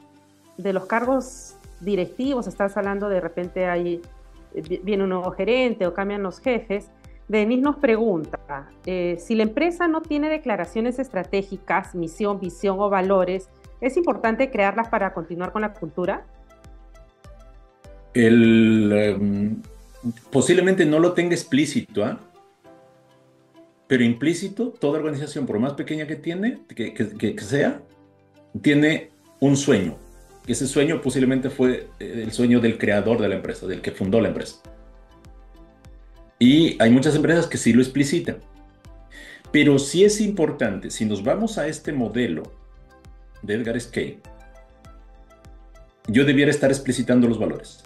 cargos directivos, estás hablando de repente viene un nuevo gerente o cambian los jefes. Denise nos pregunta, si la empresa no tiene declaraciones estratégicas, misión, visión o valores, ¿es importante crearlas para continuar con la cultura? Posiblemente no lo tenga explícito, ¿eh? Pero implícito, toda organización, por más pequeña que sea, tiene un sueño. Ese sueño posiblemente fue el sueño del creador de la empresa, del que fundó la empresa. Y hay muchas empresas que sí lo explicitan. Pero sí es importante, si nos vamos a este modelo de Edgar Cayce, yo debiera estar explicitando los valores.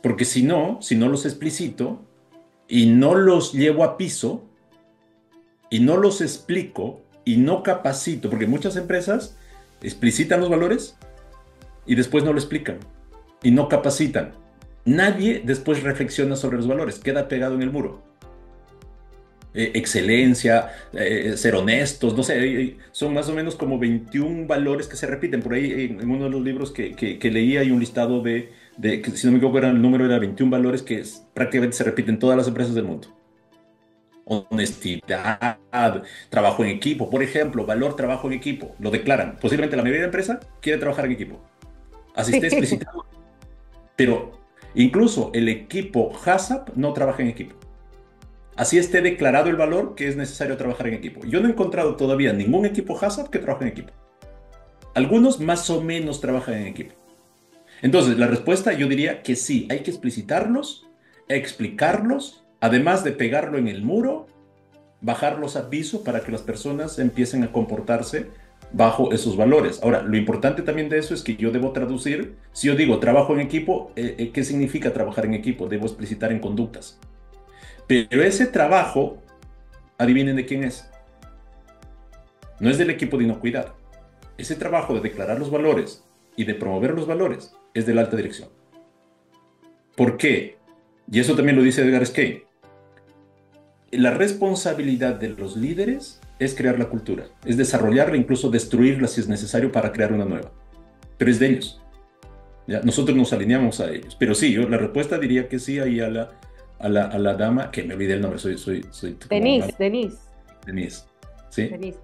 Porque si no los explicito y no los llevo a piso y no los explico y no capacito, porque muchas empresas explicitan los valores y después no lo explican y no capacitan. Nadie después reflexiona sobre los valores, queda pegado en el muro. Excelencia, ser honestos, no sé, son más o menos como 21 valores que se repiten. Por ahí en uno de los libros que leí hay un listado que si no me equivoco el número era 21 valores que prácticamente se repiten en todas las empresas del mundo. honestidad, trabajo en equipo. Por ejemplo, valor trabajo en equipo. Lo declaran. Posiblemente la mayoría de la empresa quiere trabajar en equipo. Así está explicitado. Pero incluso el equipo HACCP no trabaja en equipo. Así esté declarado el valor que es necesario trabajar en equipo. Yo no he encontrado todavía ningún equipo HACCP que trabaje en equipo. Algunos más o menos trabajan en equipo. Entonces, la respuesta yo diría que sí, hay que explicitarlos, explicarlos, además de pegarlo en el muro, bajar los avisos para que las personas empiecen a comportarse bajo esos valores. Ahora, lo importante también de eso es que yo debo traducir, si yo digo trabajo en equipo, ¿qué significa trabajar en equipo? Debo explicitar en conductas. Pero ese trabajo, adivinen de quién es. No es del equipo de inocuidad. Ese trabajo de declarar los valores y de promover los valores es de la alta dirección. ¿Por qué? Y eso también lo dice Edgar Skey. La responsabilidad de los líderes es crear la cultura, es desarrollarla, incluso destruirla si es necesario para crear una nueva. Pero es de ellos. ¿Ya? Nosotros nos alineamos a ellos. Pero sí, yo la respuesta diría que sí ahí a la dama, que me olvidé el nombre, soy Denise. ¿Sí? Denise.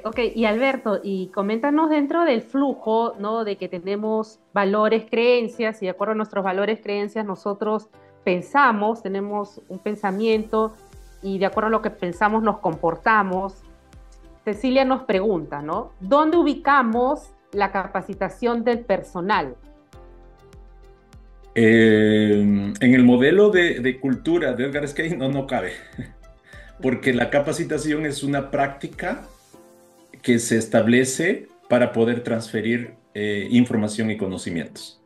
Ok, y Alberto, y coméntanos dentro del flujo, ¿no? De que tenemos valores, creencias, y de acuerdo a nuestros valores, creencias, nosotros pensamos, tenemos un pensamiento, y de acuerdo a lo que pensamos nos comportamos. Cecilia nos pregunta, ¿no? ¿Dónde ubicamos la capacitación del personal? En el modelo de cultura de Edgar Skey no cabe, porque la capacitación es una práctica que se establece para poder transferir información y conocimientos.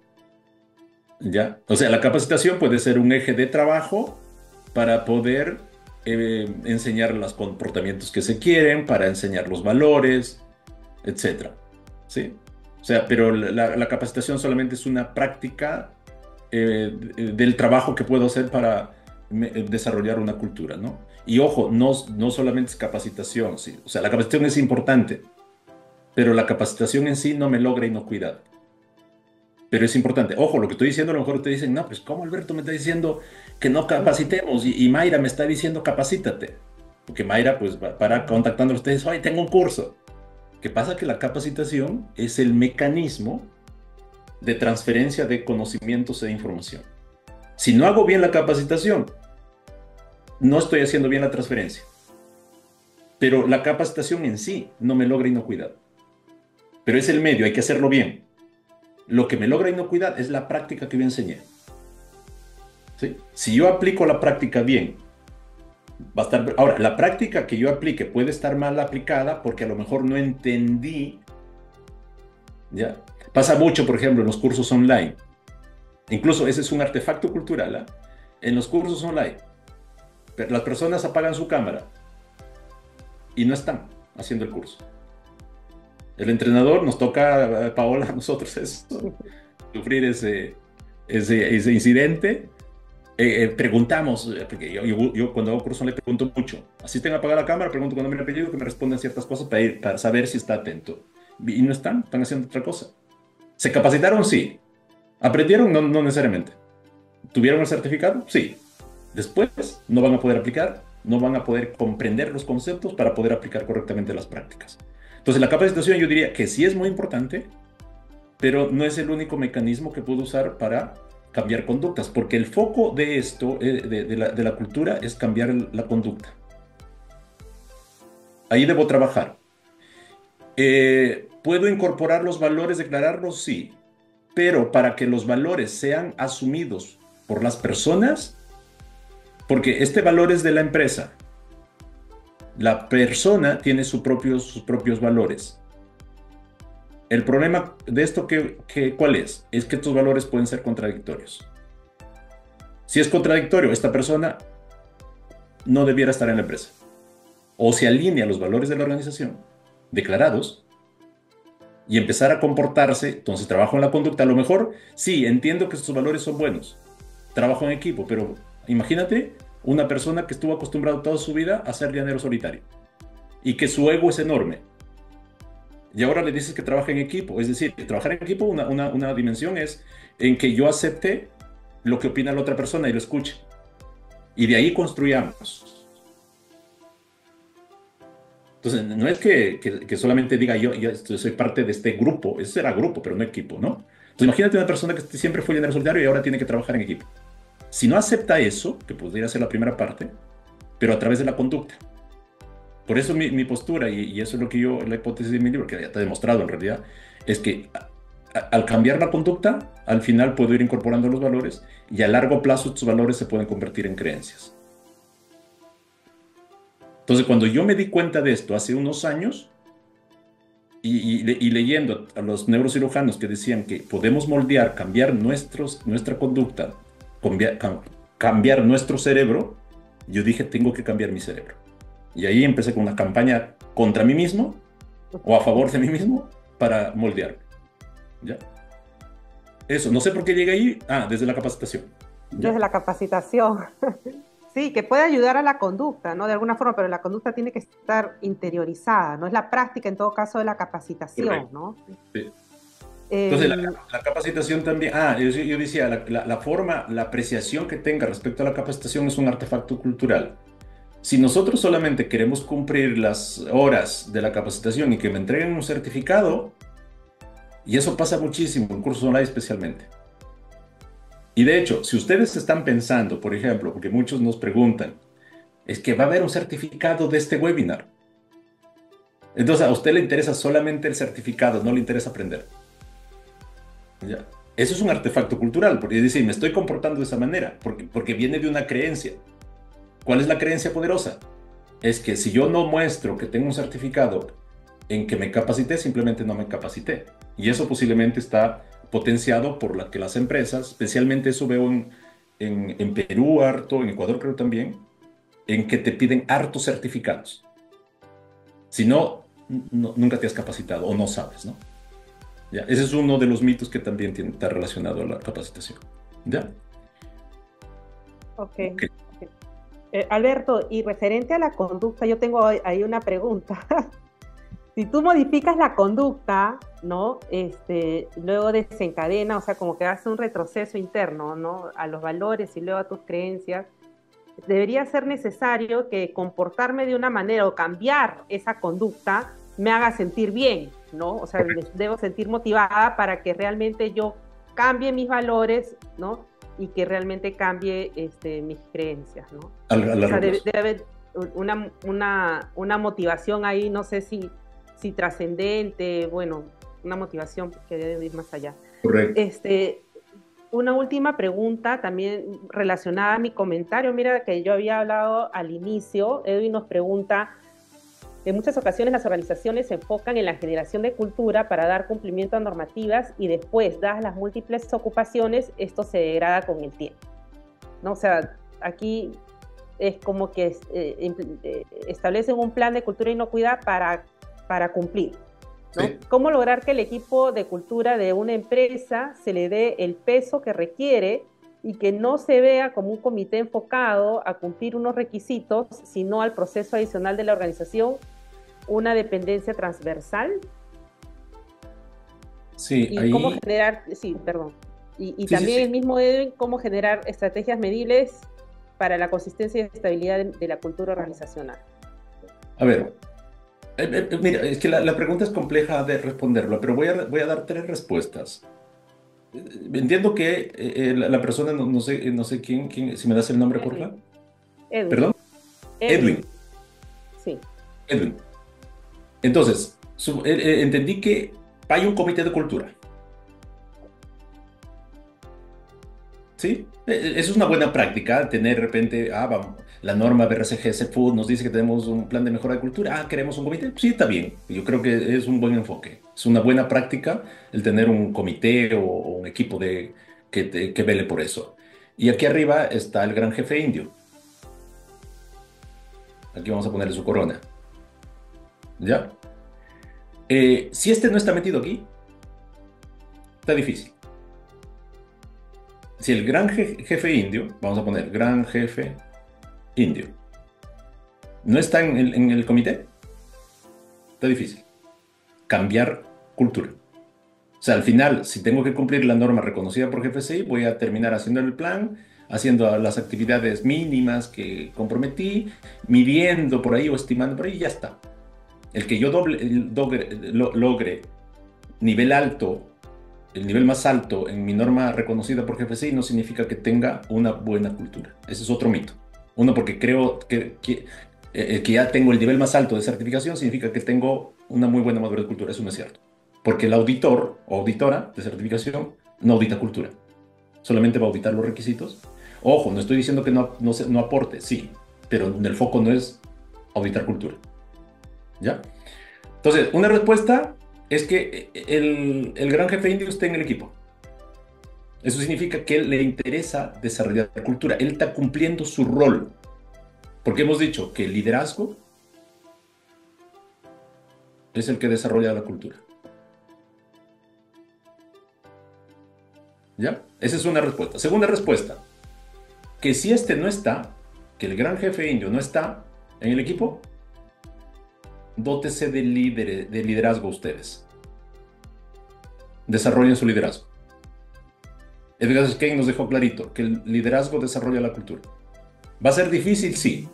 ¿Ya? O sea, la capacitación puede ser un eje de trabajo para poder enseñar los comportamientos que se quieren, para enseñar los valores, etc. ¿Sí? O sea, pero la capacitación solamente es una práctica del trabajo que puedo hacer para desarrollar una cultura, ¿no? Y ojo, no solamente es capacitación, ¿sí? O sea, la capacitación es importante, pero la capacitación en sí no me logra inocuidad. Pero es importante. Ojo, lo que estoy diciendo, a lo mejor ustedes dicen, no, pues ¿cómo Alberto me está diciendo que no capacitemos? Y Mayra me está diciendo capacítate. Porque Mayra, pues, para contactando a ustedes, oye, tengo un curso. ¿Qué pasa? Que la capacitación es el mecanismo de transferencia de conocimientos e información. Si no hago bien la capacitación, no estoy haciendo bien la transferencia. Pero la capacitación en sí no me logra inocuidad. Pero es el medio, hay que hacerlo bien. Lo que me logra inocuidad es la práctica que yo enseñé. ¿Sí? Si yo aplico la práctica bien, va a estar... Ahora, la práctica que yo aplique puede estar mal aplicada porque a lo mejor no entendí. ¿Ya? Pasa mucho, por ejemplo, en los cursos online. Incluso ese es un artefacto cultural, ¿eh? En los cursos online, las personas apagan su cámara y no están haciendo el curso. El entrenador, nos toca, Paola, a nosotros sufrir ese incidente. Preguntamos, porque yo cuando hago curso le pregunto mucho. Asisten a apagar la cámara, pregunto cuando me han pedido que me respondan ciertas cosas para saber si está atento. Y no están haciendo otra cosa. ¿Se capacitaron? Sí. ¿Aprendieron? No necesariamente. ¿Tuvieron el certificado? Sí. Después no van a poder aplicar, no van a poder comprender los conceptos para poder aplicar correctamente las prácticas. Entonces, la capacitación yo diría que sí es muy importante, pero no es el único mecanismo que puedo usar para cambiar conductas, porque el foco de esto, de la cultura, es cambiar la conducta. Ahí debo trabajar. ¿Puedo incorporar los valores, declararlos? Sí, pero para que los valores sean asumidos por las personas, porque este valor es de la empresa, la persona tiene sus propios valores. El problema de esto, ¿cuál es? Es que estos valores pueden ser contradictorios. Si es contradictorio, esta persona no debiera estar en la empresa. O se alinea a los valores de la organización, declarados, y empezar a comportarse, entonces trabajo en la conducta. A lo mejor, sí, entiendo que estos valores son buenos, trabajo en equipo, pero imagínate una persona que estuvo acostumbrada toda su vida a ser llanero solitario y que su ego es enorme. Y ahora le dices que trabaja en equipo. Es decir, trabajar en equipo, una dimensión es en que yo acepte lo que opina la otra persona y lo escuche. y de ahí construyamos. Entonces, no es que solamente diga yo soy parte de este grupo, eso era grupo, pero no equipo, ¿no? Entonces, imagínate una persona que siempre fue líder solitario y ahora tiene que trabajar en equipo. Si no acepta eso, que podría ser la primera parte, pero a través de la conducta. Por eso mi postura, y eso es lo que yo, la hipótesis de mi libro, que ya está demostrado en realidad, es que al cambiar la conducta, al final puedo ir incorporando los valores y a largo plazo estos valores se pueden convertir en creencias. Entonces, cuando yo me di cuenta de esto hace unos años, y leyendo a los neurocirujanos que decían que podemos moldear, cambiar nuestra conducta, cambiar nuestro cerebro, yo dije, tengo que cambiar mi cerebro. Y ahí empecé con una campaña contra mí mismo o a favor de mí mismo para moldear. ¿Ya? Eso, no sé por qué llegué ahí. Ah, desde la capacitación. ¿Ya? Desde la capacitación. Sí, que puede ayudar a la conducta, ¿no? De alguna forma, pero la conducta tiene que estar interiorizada, ¿no? Es la práctica, en todo caso, de la capacitación, Correcto. ¿no? Sí. Entonces, la capacitación también, yo decía, la forma, la apreciación que tenga respecto a la capacitación es un artefacto cultural. Si nosotros solamente queremos cumplir las horas de la capacitación y que me entreguen un certificado, y eso pasa muchísimo en cursos online especialmente. Y de hecho, si ustedes están pensando, por ejemplo, porque muchos nos preguntan, es que va a haber un certificado de este webinar. Entonces, a usted le interesa solamente el certificado, no le interesa aprender. ¿Ya? Eso es un artefacto cultural, porque dice, me estoy comportando de esa manera, porque viene de una creencia. ¿Cuál es la creencia poderosa? Es que si yo no muestro que tengo un certificado en que me capacité, simplemente no me capacité. Y eso posiblemente está potenciado por que las empresas, especialmente eso veo en Perú harto, en Ecuador creo también, en que te piden hartos certificados. Si no, nunca te has capacitado o no sabes, ¿no? ¿Ya? Ese es uno de los mitos que también está relacionado a la capacitación. ¿Ya? Ok. Ok. Alberto, y referente a la conducta, yo tengo ahí una pregunta. Si tú modificas la conducta, ¿no? Luego desencadena, o sea, como que hace un retroceso interno, ¿no? A los valores y luego a tus creencias, debería ser necesario que comportarme de una manera o cambiar esa conducta me haga sentir bien, ¿no? O sea, Correcto. debo sentir motivada para que realmente yo cambie mis valores, ¿no? Y que realmente cambie mis creencias, ¿no? A O sea, largo debe plazo. haber una motivación ahí, no sé si trascendente, bueno, una motivación que debe ir más allá. Correcto. Una última pregunta también relacionada a mi comentario. Mira que yo había hablado al inicio. Edwin nos pregunta, en muchas ocasiones las organizaciones se enfocan en la generación de cultura para dar cumplimiento a normativas y después, dadas las múltiples ocupaciones, esto se degrada con el tiempo, ¿no? O sea, aquí es como que establecen un plan de cultura e inocuidad para cumplir, ¿no? Sí. ¿Cómo lograr que el equipo de cultura de una empresa se le dé el peso que requiere y que no se vea como un comité enfocado a cumplir unos requisitos, sino al proceso adicional de la organización, una dependencia transversal? Sí, Y cómo ahí. generar, sí, perdón, y Sí, sí, también sí. el mismo Edwin, cómo generar estrategias medibles para la consistencia y estabilidad de la cultura organizacional. A ver, mira, es que la pregunta es compleja de responderlo, pero voy a dar tres respuestas. Entiendo que la persona, no sé quién, si me das el nombre, por Edwin, favor. Edwin, Perdón, Edwin, Edwin. sí. Edwin. Entonces, entendí que hay un comité de cultura, ¿sí? Eso es una buena práctica, tener de repente, vamos, la norma BRCGS Food nos dice que tenemos un plan de mejora de cultura, queremos un comité, sí, está bien, yo creo que es un buen enfoque, es una buena práctica el tener un comité o un equipo que vele por eso. Y aquí arriba está el gran jefe indio, aquí vamos a ponerle su corona, ¿ya? Si este no está metido aquí, está difícil. Si el gran jefe indio, vamos a poner gran jefe indio, no está en el comité, está difícil. Cambiar cultura. O sea, al final, si tengo que cumplir la norma reconocida por GFCI, voy a terminar haciendo el plan, haciendo las actividades mínimas que comprometí, midiendo por ahí o estimando por ahí, y ya está. El que yo logre nivel alto, el nivel más alto en mi norma reconocida por GFCI no significa que tenga una buena cultura. Ese es otro mito. Uno, porque creo que ya tengo el nivel más alto de certificación, significa que tengo una muy buena madurez de cultura. Eso no es cierto. Porque el auditor o auditora de certificación no audita cultura. Solamente va a auditar los requisitos. Ojo, no estoy diciendo que no aporte, sí, pero el foco no es auditar cultura. ¿Ya? Entonces, una respuesta es que el gran jefe indio esté en el equipo. Eso significa que le interesa desarrollar cultura. Él está cumpliendo su rol. Porque hemos dicho que el liderazgo es el que desarrolla la cultura. ¿Ya? Esa es una respuesta. Segunda respuesta, que si este no está, que el gran jefe indio no está en el equipo, dótese de liderazgo ustedes. Desarrollen su liderazgo. Edgar Schein nos dejó clarito que el liderazgo desarrolla la cultura. ¿Va a ser difícil? Sí.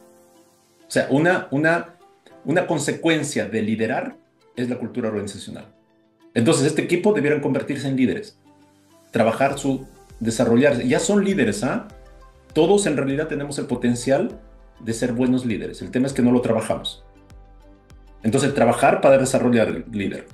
O sea, una consecuencia de liderar es la cultura organizacional. Entonces, este equipo debieran convertirse en líderes. Trabajar desarrollarse. Ya son líderes, ¿ah? Todos en realidad tenemos el potencial de ser buenos líderes. El tema es que no lo trabajamos. Entonces, trabajar para desarrollar el líder.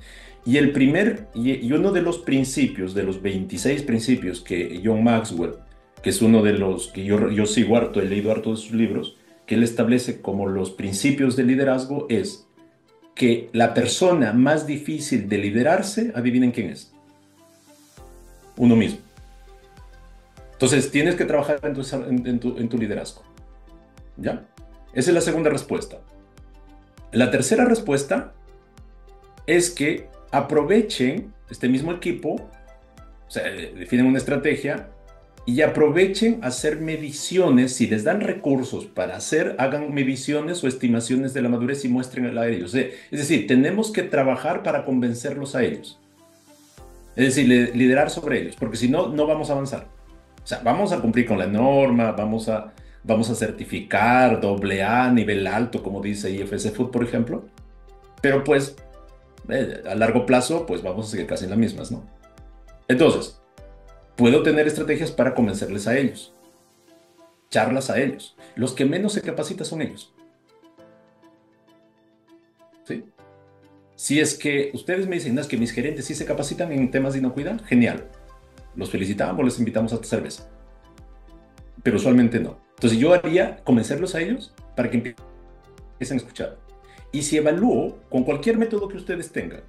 Y uno de los principios, de los 26 principios que John Maxwell, que es uno de los que yo sigo harto, he leído harto de sus libros, que él establece como los principios de liderazgo, es que la persona más difícil de liderarse, adivinen quién es. Uno mismo. Entonces, tienes que trabajar en tu liderazgo. ¿Ya? Esa es la segunda respuesta. La tercera respuesta es que aprovechen este mismo equipo, o sea, definen una estrategia y aprovechen hacer mediciones. Si les dan recursos para hagan mediciones o estimaciones de la madurez y muéstrenla a ellos. Es decir, tenemos que trabajar para convencerlos a ellos. Es decir, liderar sobre ellos, porque si no, no vamos a avanzar. O sea, vamos a cumplir con la norma, vamos a certificar AA, nivel alto, como dice IFC Food, por ejemplo. Pero pues, a largo plazo, pues vamos a seguir casi en las mismas, ¿no? Entonces, puedo tener estrategias para convencerles a ellos, charlas a ellos. Los que menos se capacitan son ellos. ¿Sí? Si es que ustedes me dicen, no, es que mis gerentes sí se capacitan en temas de inocuidad, genial. Los felicitamos, les invitamos a cerveza. Pero usualmente no. Entonces yo haría convencerlos a ellos para que empiecen a escuchar. Y si evalúo con cualquier método que ustedes tengan,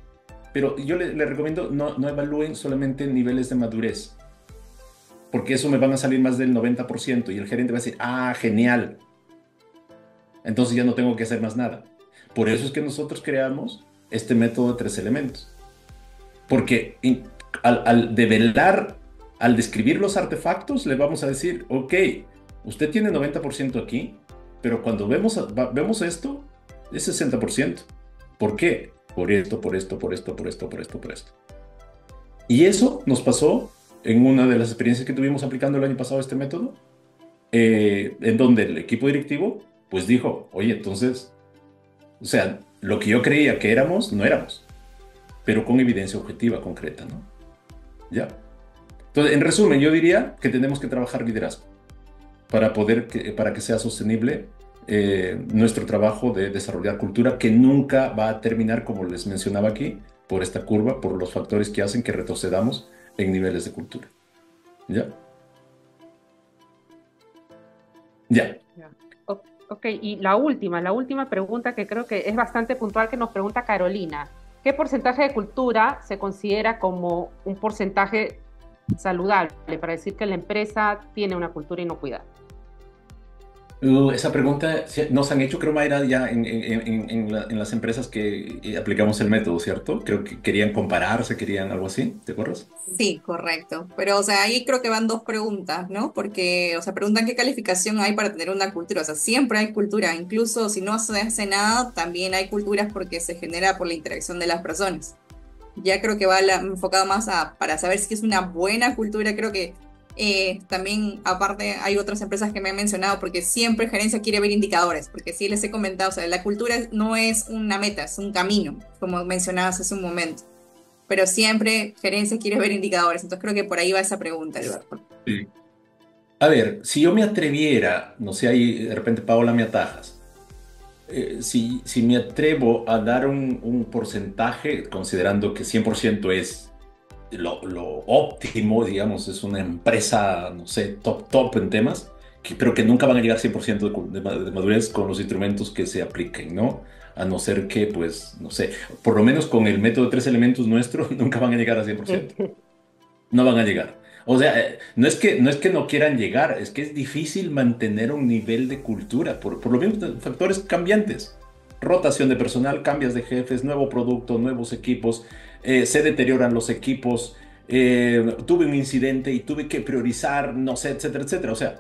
pero yo les recomiendo no evalúen solamente niveles de madurez, porque eso me van a salir más del 90% y el gerente va a decir, ah, genial. Entonces ya no tengo que hacer más nada. Por eso es que nosotros creamos este método de 3 elementos. Porque al develar, al describir los artefactos, le vamos a decir, ok, usted tiene 90% aquí, pero cuando vemos esto, es 60%. ¿Por qué? Por esto, por esto, por esto, por esto, por esto, por esto. Y eso nos pasó en una de las experiencias que tuvimos aplicando el año pasado este método, en donde el equipo directivo pues dijo, oye, entonces, o sea, lo que yo creía que éramos, no éramos, pero con evidencia objetiva, concreta, ¿no? ¿Ya? Entonces, en resumen, yo diría que tenemos que trabajar liderazgo para que sea sostenible nuestro trabajo de desarrollar cultura, que nunca va a terminar, como les mencionaba aquí, por esta curva, por los factores que hacen que retrocedamos en niveles de cultura. ¿Ya? Ya. Ok, y la última pregunta que creo que es bastante puntual que nos pregunta Carolina. ¿Qué porcentaje de cultura se considera como un porcentaje saludable para decir que la empresa tiene una cultura inocuidad? Esa pregunta nos han hecho, creo, Mayra, ya en las empresas que aplicamos el método, ¿cierto? Creo que querían compararse, querían algo así, ¿te acuerdas? Sí, correcto. Pero, o sea, ahí creo que van dos preguntas, ¿no? Porque, o sea, preguntan qué calificación hay para tener una cultura. O sea, siempre hay cultura. Incluso si no se hace nada, también hay culturas porque se genera por la interacción de las personas. Ya creo que va enfocado más para saber si es una buena cultura. Creo que También, aparte, hay otras empresas que me han mencionado porque siempre gerencia quiere ver indicadores, porque sí les he comentado, o sea, la cultura no es una meta, es un camino, como mencionabas hace un momento, pero siempre gerencia quiere ver indicadores, entonces creo que por ahí va esa pregunta, Eduardo. Sí. A ver, si yo me atreviera, no sé, ahí de repente Paola me atajas, si me atrevo a dar un porcentaje, considerando que 100% es lo óptimo, digamos, es una empresa, no sé, top en temas, pero que nunca van a llegar 100% de madurez con los instrumentos que se apliquen, ¿no? A no ser que, pues, no sé, por lo menos con el método de tres elementos nuestro, nunca van a llegar a 100%. No van a llegar. O sea, no es que no quieran llegar, es que es difícil mantener un nivel de cultura por lo menos factores cambiantes. Rotación de personal, cambios de jefes, nuevo producto, nuevos equipos, se deterioran los equipos, tuve un incidente y tuve que priorizar, no sé, etcétera, etcétera. O sea,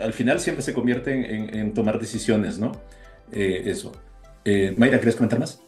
al final siempre se convierte en tomar decisiones, ¿no? Eso. Mayra, ¿quieres comentar más?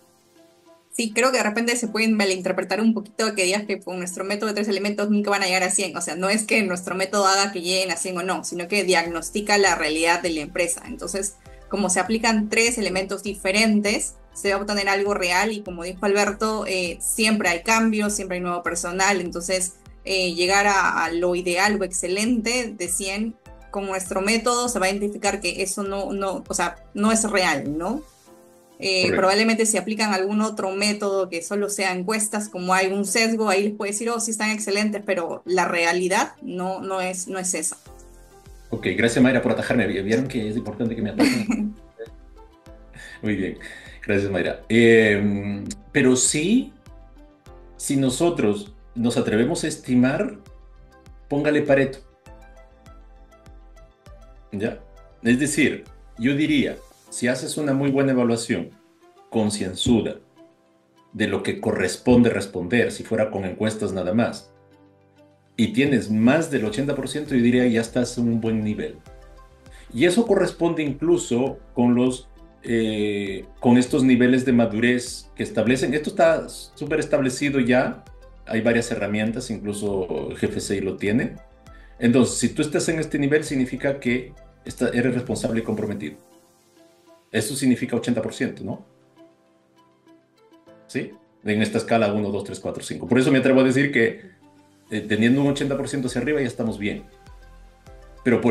Sí, creo que de repente se pueden malinterpretar un poquito que digas que con nuestro método de tres elementos nunca van a llegar a 100. O sea, no es que nuestro método haga que lleguen a 100 o no, sino que diagnostica la realidad de la empresa. Entonces, como se aplican tres elementos diferentes, se va a obtener algo real y como dijo Alberto, siempre hay cambios, siempre hay nuevo personal. Entonces, llegar a lo ideal o excelente de 100 con nuestro método se va a identificar que eso o sea, no es real, ¿no? Correcto. Probablemente si aplican algún otro método que solo sea encuestas, como hay un sesgo, ahí les puede decir, oh, sí están excelentes, pero la realidad no es esa. Ok, gracias Mayra por atajarme. ¿Vieron que es importante que me atajen? Muy bien, gracias Mayra. Pero sí, si nosotros nos atrevemos a estimar, póngale Pareto, ¿ya? Es decir, yo diría, si haces una muy buena evaluación, concienzuda, de lo que corresponde responder, si fuera con encuestas nada más, y tienes más del 80%, yo diría ya estás en un buen nivel. Y eso corresponde incluso con estos niveles de madurez que establecen. Esto está súper establecido ya. Hay varias herramientas, incluso el GFCI lo tiene. Entonces, si tú estás en este nivel, significa que eres responsable y comprometido. Eso significa 80%, ¿no? ¿Sí? En esta escala 1, 2, 3, 4, 5. Por eso me atrevo a decir que teniendo un 80% hacia arriba ya estamos bien. Pero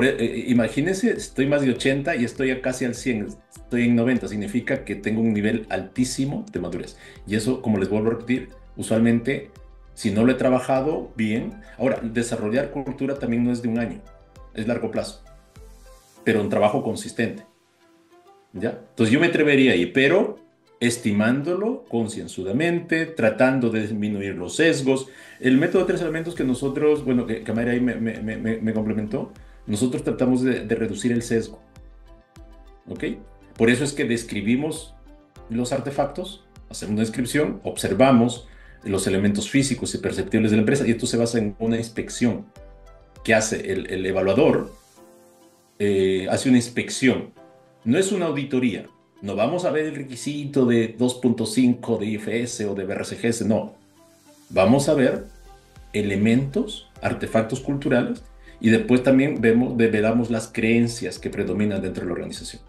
imagínense, estoy más de 80 y estoy casi al 100, estoy en 90, significa que tengo un nivel altísimo de madurez. Y eso, como les vuelvo a repetir, usualmente, si no lo he trabajado bien, ahora, desarrollar cultura también no es de un año, es largo plazo, pero un trabajo consistente, ¿ya? Entonces yo me atrevería ahí, pero estimándolo concienzudamente, tratando de disminuir los sesgos. El método de tres elementos que nosotros, bueno, que Mayra ahí me complementó, nosotros tratamos de reducir el sesgo, ¿ok? Por eso es que describimos los artefactos, hacemos una descripción, observamos los elementos físicos y perceptibles de la empresa y esto se basa en una inspección que hace el evaluador, hace una inspección, no es una auditoría, no vamos a ver el requisito de 2.5 de IFS o de BRCGS, no, vamos a ver elementos, artefactos culturales y después también develamos las creencias que predominan dentro de la organización.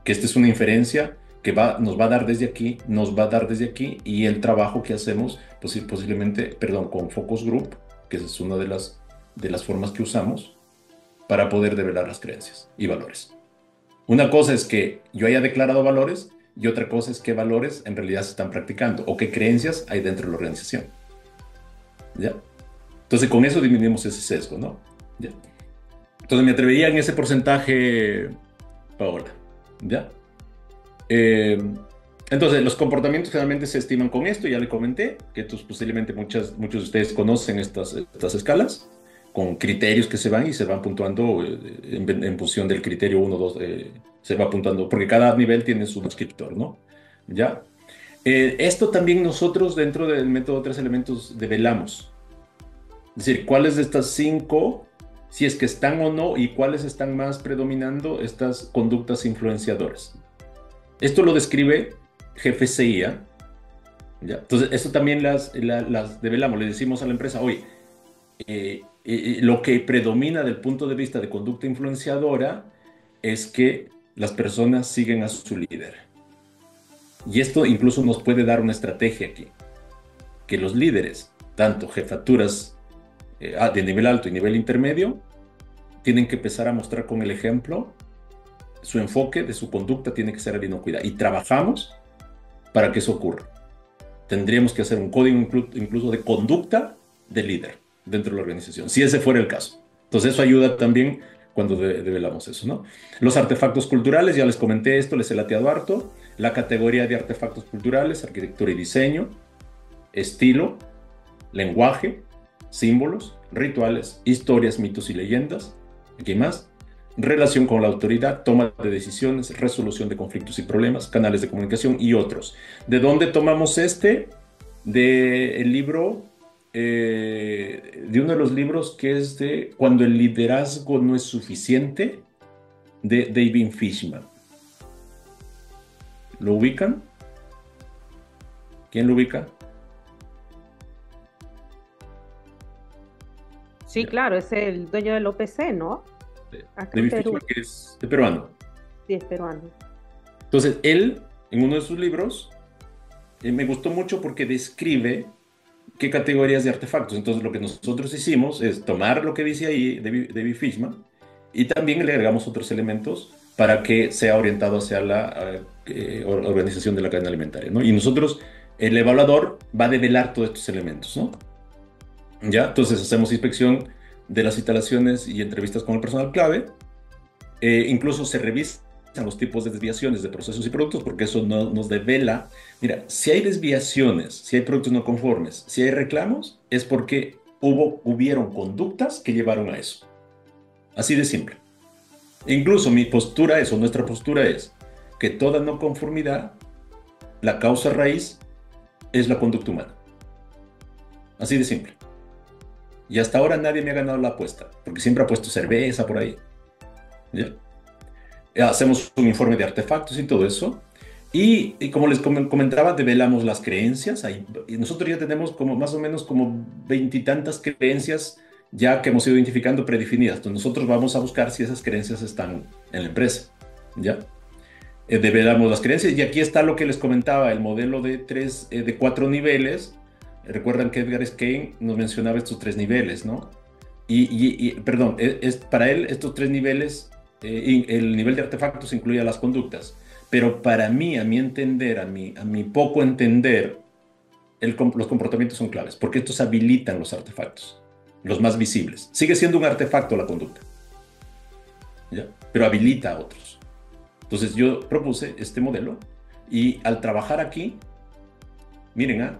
Que esta es una inferencia que nos va a dar desde aquí, nos va a dar desde aquí y el trabajo que hacemos posiblemente, perdón, con Focus Group, que es una de las formas que usamos para poder develar las creencias y valores. Una cosa es que yo haya declarado valores y otra cosa es qué valores en realidad se están practicando o qué creencias hay dentro de la organización. ¿Ya? Entonces con eso disminuimos ese sesgo, ¿no? ¿Ya? Entonces me atrevería en ese porcentaje, Paola. ¿Ya? Eh, entonces los comportamientos generalmente se estiman con esto, ya le comenté, que posiblemente muchos de ustedes conocen estas escalas, con criterios que se van y se van puntuando en función del criterio 1, 2, se va puntuando, porque cada nivel tiene su descriptor, ¿no? ¿Ya? Esto también nosotros dentro del método tres elementos develamos. Es decir, cuáles de estas 5, si es que están o no, y cuáles están más predominando estas conductas influenciadoras. Esto lo describe GFCI, ¿ya? Entonces, esto también las develamos. Le decimos a la empresa, oye, lo que predomina del punto de vista de conducta influenciadora es que las personas siguen a su líder. Y esto incluso nos puede dar una estrategia aquí, que los líderes, tanto jefaturas de nivel alto y nivel intermedio, tienen que empezar a mostrar con el ejemplo su enfoque de su conducta tiene que ser la inocuidad. Y trabajamos para que eso ocurra. Tendríamos que hacer un código incluso de conducta del líder dentro de la organización, si ese fuera el caso. Entonces eso ayuda también cuando develamos eso, ¿no? Los artefactos culturales, ya les comenté esto, les he lateado harto. La categoría de artefactos culturales, arquitectura y diseño, estilo, lenguaje, símbolos, rituales, historias, mitos y leyendas. Aquí más. Relación con la autoridad, toma de decisiones, resolución de conflictos y problemas, canales de comunicación y otros. ¿De dónde tomamos este? Del libro, de uno de los libros que es de Cuando el liderazgo no es suficiente, de David Fishman. ¿Lo ubican? ¿Quién lo ubica? Sí, claro, es el dueño del OPC, ¿no? Acá en David Perú. Fishman, que es peruano. Sí, es peruano. Entonces, él, en uno de sus libros, me gustó mucho porque describe qué categorías de artefactos. Entonces, lo que nosotros hicimos es tomar lo que dice ahí David Fishman y también le agregamos otros elementos para que sea orientado hacia la organización de la cadena alimentaria, ¿no? Y nosotros, el evaluador va a develar todos estos elementos, ¿no? ¿Ya? Entonces, hacemos inspección de las instalaciones y entrevistas con el personal clave. Incluso se revisan los tipos de desviaciones de procesos y productos, porque eso nos devela. Mira, si hay desviaciones, si hay productos no conformes, si hay reclamos, es porque hubieron conductas que llevaron a eso. Así de simple. Incluso mi postura es, o nuestra postura es, que toda no conformidad, la causa raíz es la conducta humana. Así de simple. Y hasta ahora nadie me ha ganado la apuesta, porque siempre ha puesto cerveza por ahí. ¿Ya? Hacemos un informe de artefactos y todo eso. Y como les comentaba, develamos las creencias. Y nosotros ya tenemos como más o menos como veintitantas creencias ya que hemos ido identificando predefinidas. Entonces nosotros vamos a buscar si esas creencias están en la empresa. ¿Ya? Develamos las creencias. Y aquí está lo que les comentaba, el modelo de 4 niveles. Recuerdan que Edgar Schein nos mencionaba estos 3 niveles, ¿no? Perdón, para él estos 3 niveles, el nivel de artefactos incluye las conductas, pero para mí, a mi entender, a mi poco entender, los comportamientos son claves, porque estos habilitan los artefactos, los más visibles. Sigue siendo un artefacto la conducta, ¿ya? Pero habilita a otros. Entonces yo propuse este modelo y al trabajar aquí, miren,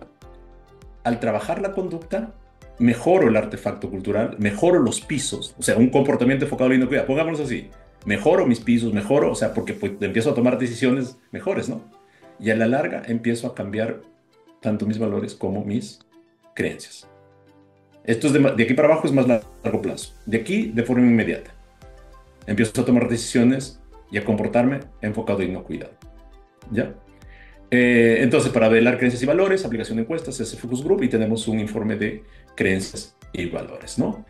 al trabajar la conducta, mejoro el artefacto cultural, mejoro los pisos, o sea, un comportamiento enfocado en la inocuidad, pongámoslo así, mejoro mis pisos, mejoro, o sea, porque pues, empiezo a tomar decisiones mejores, ¿no? Y a la larga empiezo a cambiar tanto mis valores como mis creencias. Esto es de aquí para abajo es más largo plazo, de aquí de forma inmediata. Empiezo a tomar decisiones y a comportarme enfocado en inocuidad, ¿ya? Entonces, para velar creencias y valores, aplicación de encuestas, ese Focus Group y tenemos un informe de creencias y valores, ¿no?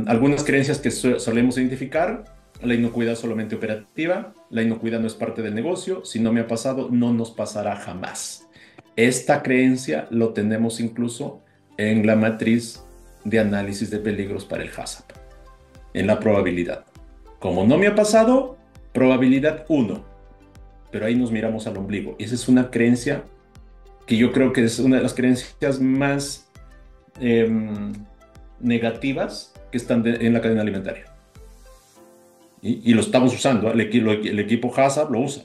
Algunas creencias que solemos identificar: la inocuidad solamente operativa, la inocuidad no es parte del negocio, si no me ha pasado, no nos pasará jamás. Esta creencia lo tenemos incluso en la matriz de análisis de peligros para el HACCP, en la probabilidad. Como no me ha pasado, probabilidad 1. Pero ahí nos miramos al ombligo. Y esa es una creencia que yo creo que es una de las creencias más negativas que están en la cadena alimentaria. Y lo estamos usando, el equipo HACCP lo usa,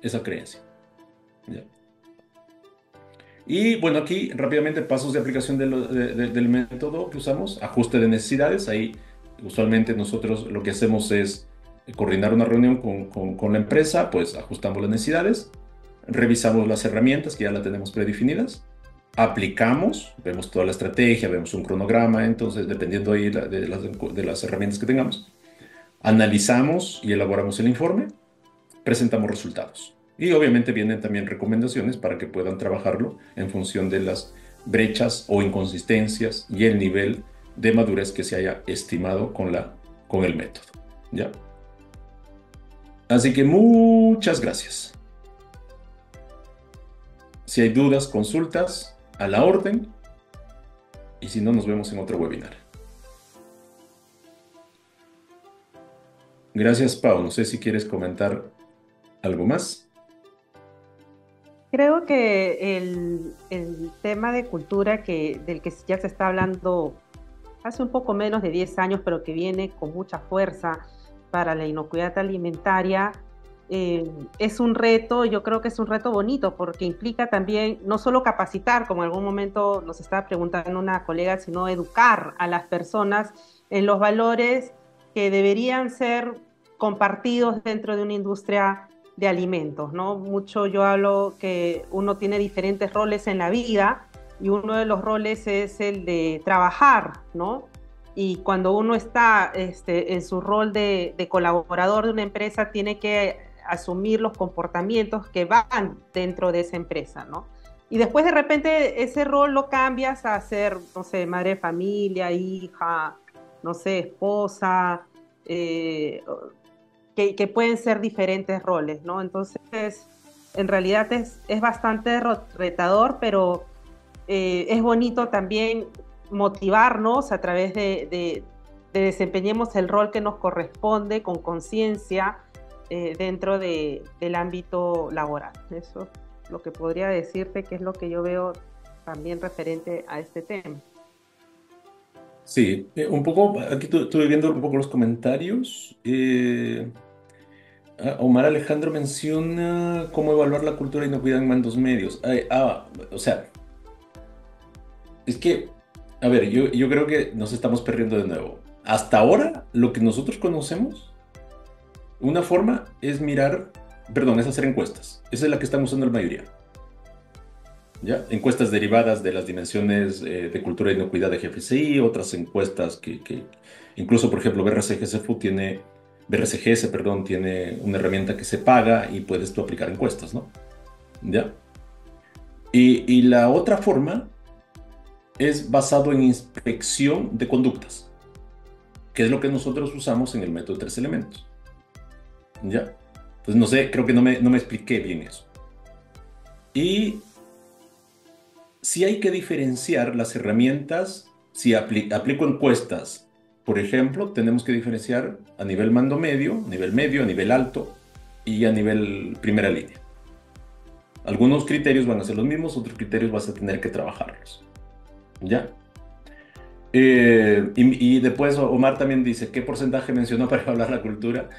esa creencia. ¿Ya? Y bueno, aquí rápidamente pasos de aplicación del método que usamos: ajuste de necesidades. Ahí usualmente nosotros lo que hacemos es coordinar una reunión con la empresa, pues ajustamos las necesidades, revisamos las herramientas que ya las tenemos predefinidas, aplicamos, vemos toda la estrategia, vemos un cronograma, entonces dependiendo ahí de las herramientas que tengamos, analizamos y elaboramos el informe, presentamos resultados. Y obviamente vienen también recomendaciones para que puedan trabajarlo en función de las brechas o inconsistencias y el nivel de madurez que se haya estimado con el método, ¿ya? Así que muchas gracias. Si hay dudas, consultas, a la orden. Y si no, nos vemos en otro webinar. Gracias, Pau. No sé si quieres comentar algo más. Creo que el tema de cultura del que ya se está hablando hace un poco menos de 10 años, pero que viene con mucha fuerza para la inocuidad alimentaria, es un reto. Yo creo que es un reto bonito porque implica también no solo capacitar, como en algún momento nos estaba preguntando una colega, sino educar a las personas en los valores que deberían ser compartidos dentro de una industria de alimentos, ¿no? Mucho yo hablo que uno tiene diferentes roles en la vida y uno de los roles es el de trabajar, ¿no? Y cuando uno está en su rol de colaborador de una empresa, tiene que asumir los comportamientos que van dentro de esa empresa, ¿no? Y después de repente ese rol lo cambias a ser, no sé, madre de familia, hija, no sé, esposa, que pueden ser diferentes roles, ¿no? Entonces, en realidad es bastante retador, pero es bonito también motivarnos a través de desempeñemos el rol que nos corresponde con conciencia dentro del ámbito laboral. Eso es lo que podría decirte, que es lo que yo veo también referente a este tema. Sí, un poco, aquí estuve viendo un poco los comentarios. Omar Alejandro menciona cómo evaluar la cultura de inocuidad en mandos medios. O sea, es que, a ver, yo creo que nos estamos perdiendo de nuevo. Hasta ahora, lo que nosotros conocemos, una forma es es hacer encuestas. Esa es la que están usando la mayoría. ¿Ya? Encuestas derivadas de las dimensiones de cultura de inocuidad de GFCI, otras encuestas que incluso, por ejemplo, BRCGS, perdón, tiene una herramienta que se paga y puedes tú aplicar encuestas, ¿no? ¿Ya? Y la otra forma es basado en inspección de conductas, que es lo que nosotros usamos en el método de 3 elementos. ¿Ya? Pues no sé, creo que no me expliqué bien eso. Y sí hay que diferenciar las herramientas. Si aplico encuestas, por ejemplo, tenemos que diferenciar a nivel mando medio, a nivel alto y a nivel primera línea. Algunos criterios van a ser los mismos, otros criterios vas a tener que trabajarlos. ¿Ya? Y después Omar también dice, ¿qué porcentaje mencionó para evaluar la cultura?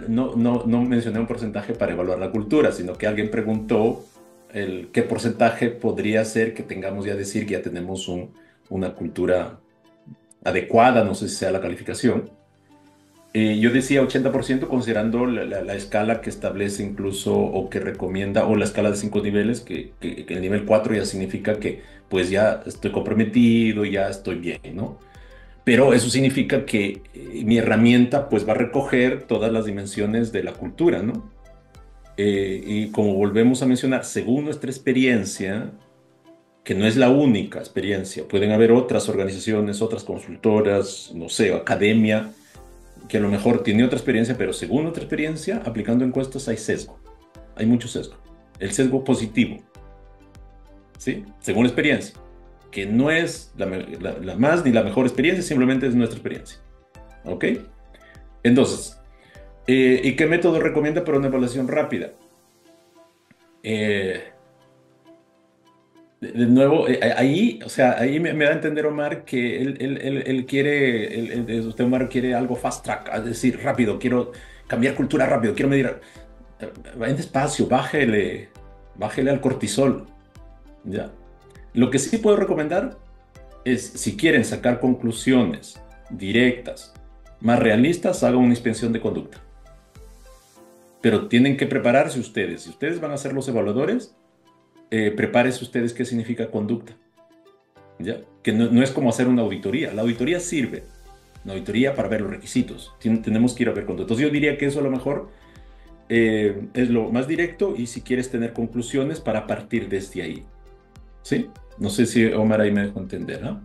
No mencioné un porcentaje para evaluar la cultura, sino que alguien preguntó qué porcentaje podría ser que tengamos ya decir que ya tenemos una cultura adecuada, no sé si sea la calificación. Yo decía 80% considerando la escala que establece incluso o que recomienda, o la escala de 5 niveles, que el nivel 4 ya significa que pues ya estoy comprometido, ya estoy bien, ¿no? Pero eso significa que mi herramienta pues va a recoger todas las dimensiones de la cultura, ¿no? Y como volvemos a mencionar, según nuestra experiencia, que no es la única experiencia, pueden haber otras organizaciones, otras consultoras, no sé, academia, que a lo mejor tiene otra experiencia, pero según otra experiencia, aplicando encuestas hay sesgo, hay mucho sesgo. El sesgo positivo, ¿sí? Según la experiencia, que no es la más ni la mejor experiencia, simplemente es nuestra experiencia, ¿ok? Entonces, ¿y qué método recomienda para una evaluación rápida? De nuevo, ahí, o sea, ahí me da a entender Omar que él quiere, usted Omar quiere algo fast track, es decir, rápido, quiero cambiar cultura rápido, quiero medir. Vayan despacio, bájele al cortisol, ¿ya? Lo que sí puedo recomendar es, si quieren sacar conclusiones directas, más realistas, hagan una inspección de conducta. Pero tienen que prepararse ustedes. Si ustedes van a ser los evaluadores, prepárense ustedes qué significa conducta. ¿Ya? Que no es como hacer una auditoría. La auditoría sirve. Una auditoría para ver los requisitos. Tenemos que ir a ver conducta. Entonces yo diría que eso a lo mejor es lo más directo, y si quieres tener conclusiones, para partir desde ahí. ¿Sí? No sé si Omar ahí me dejó entender, ¿no?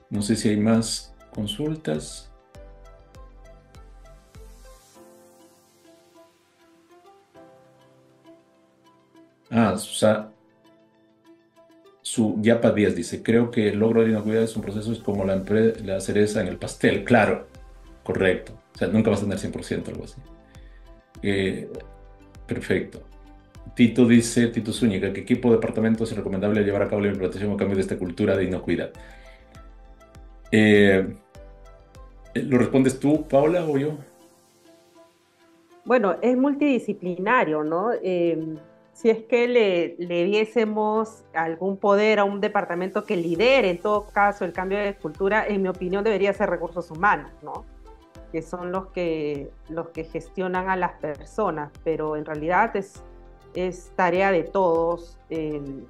No sé si hay más consultas. Su Yapa 10 dice, creo que el logro de inocuidad es un proceso, es como la cereza en el pastel. Claro, correcto. O sea, nunca vas a tener 100%, algo así. Eh, perfecto. Tito Zúñiga, ¿qué equipo de departamento es recomendable llevar a cabo la implementación o cambio de esta cultura de inocuidad? Eh, ¿Lo respondes tú, Paula, o yo? Bueno, es multidisciplinario, ¿no? Si es que le diésemos algún poder a un departamento que lidere, en todo caso, el cambio de cultura, en mi opinión, debería ser recursos humanos, ¿no? Que son los que gestionan a las personas, pero en realidad es tarea de todos el-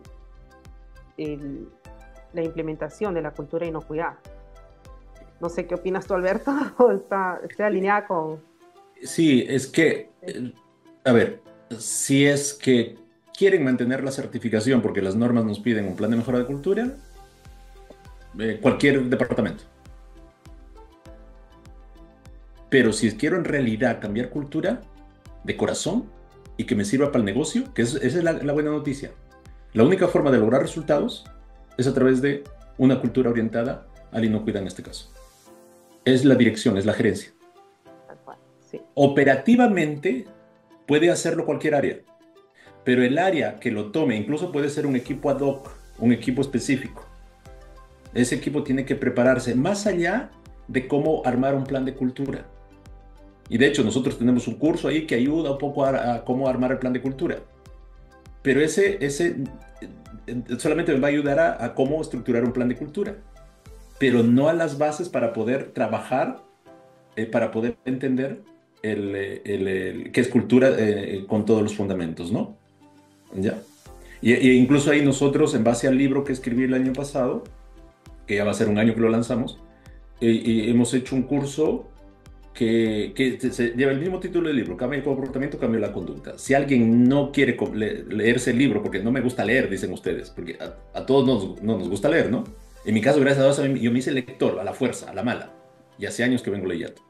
la implementación de la cultura de inocuidad. No sé qué opinas tú, Alberto, estoy alineada con... Sí, es que, a ver, si es que quieren mantener la certificación porque las normas nos piden un plan de mejora de cultura, cualquier departamento. Pero si quiero en realidad cambiar cultura de corazón y que me sirva para el negocio, esa es la buena noticia. La única forma de lograr resultados es a través de una cultura orientada a la inocuidad en este caso. Es la dirección, es la gerencia. Tal cual, sí. Operativamente puede hacerlo cualquier área, pero el área que lo tome incluso puede ser un equipo ad hoc, un equipo específico. Ese equipo tiene que prepararse más allá de cómo armar un plan de cultura. Y de hecho nosotros tenemos un curso ahí que ayuda un poco a cómo armar el plan de cultura. Pero ese solamente me va a ayudar a cómo estructurar un plan de cultura, pero no a las bases para poder trabajar, para poder entender qué es cultura con todos los fundamentos, ¿no? ¿Ya? Y incluso ahí nosotros, en base al libro que escribí el año pasado, que ya va a ser un año que lo lanzamos, hemos hecho un curso que se lleva el mismo título del libro, Cambia el comportamiento, cambia la conducta. Si alguien no quiere leerse el libro, porque no me gusta leer, dicen ustedes, porque a todos no nos gusta leer, ¿no? En mi caso, gracias a Dios, yo me hice lector, a la fuerza, a la mala, y hace años que vengo leyendo.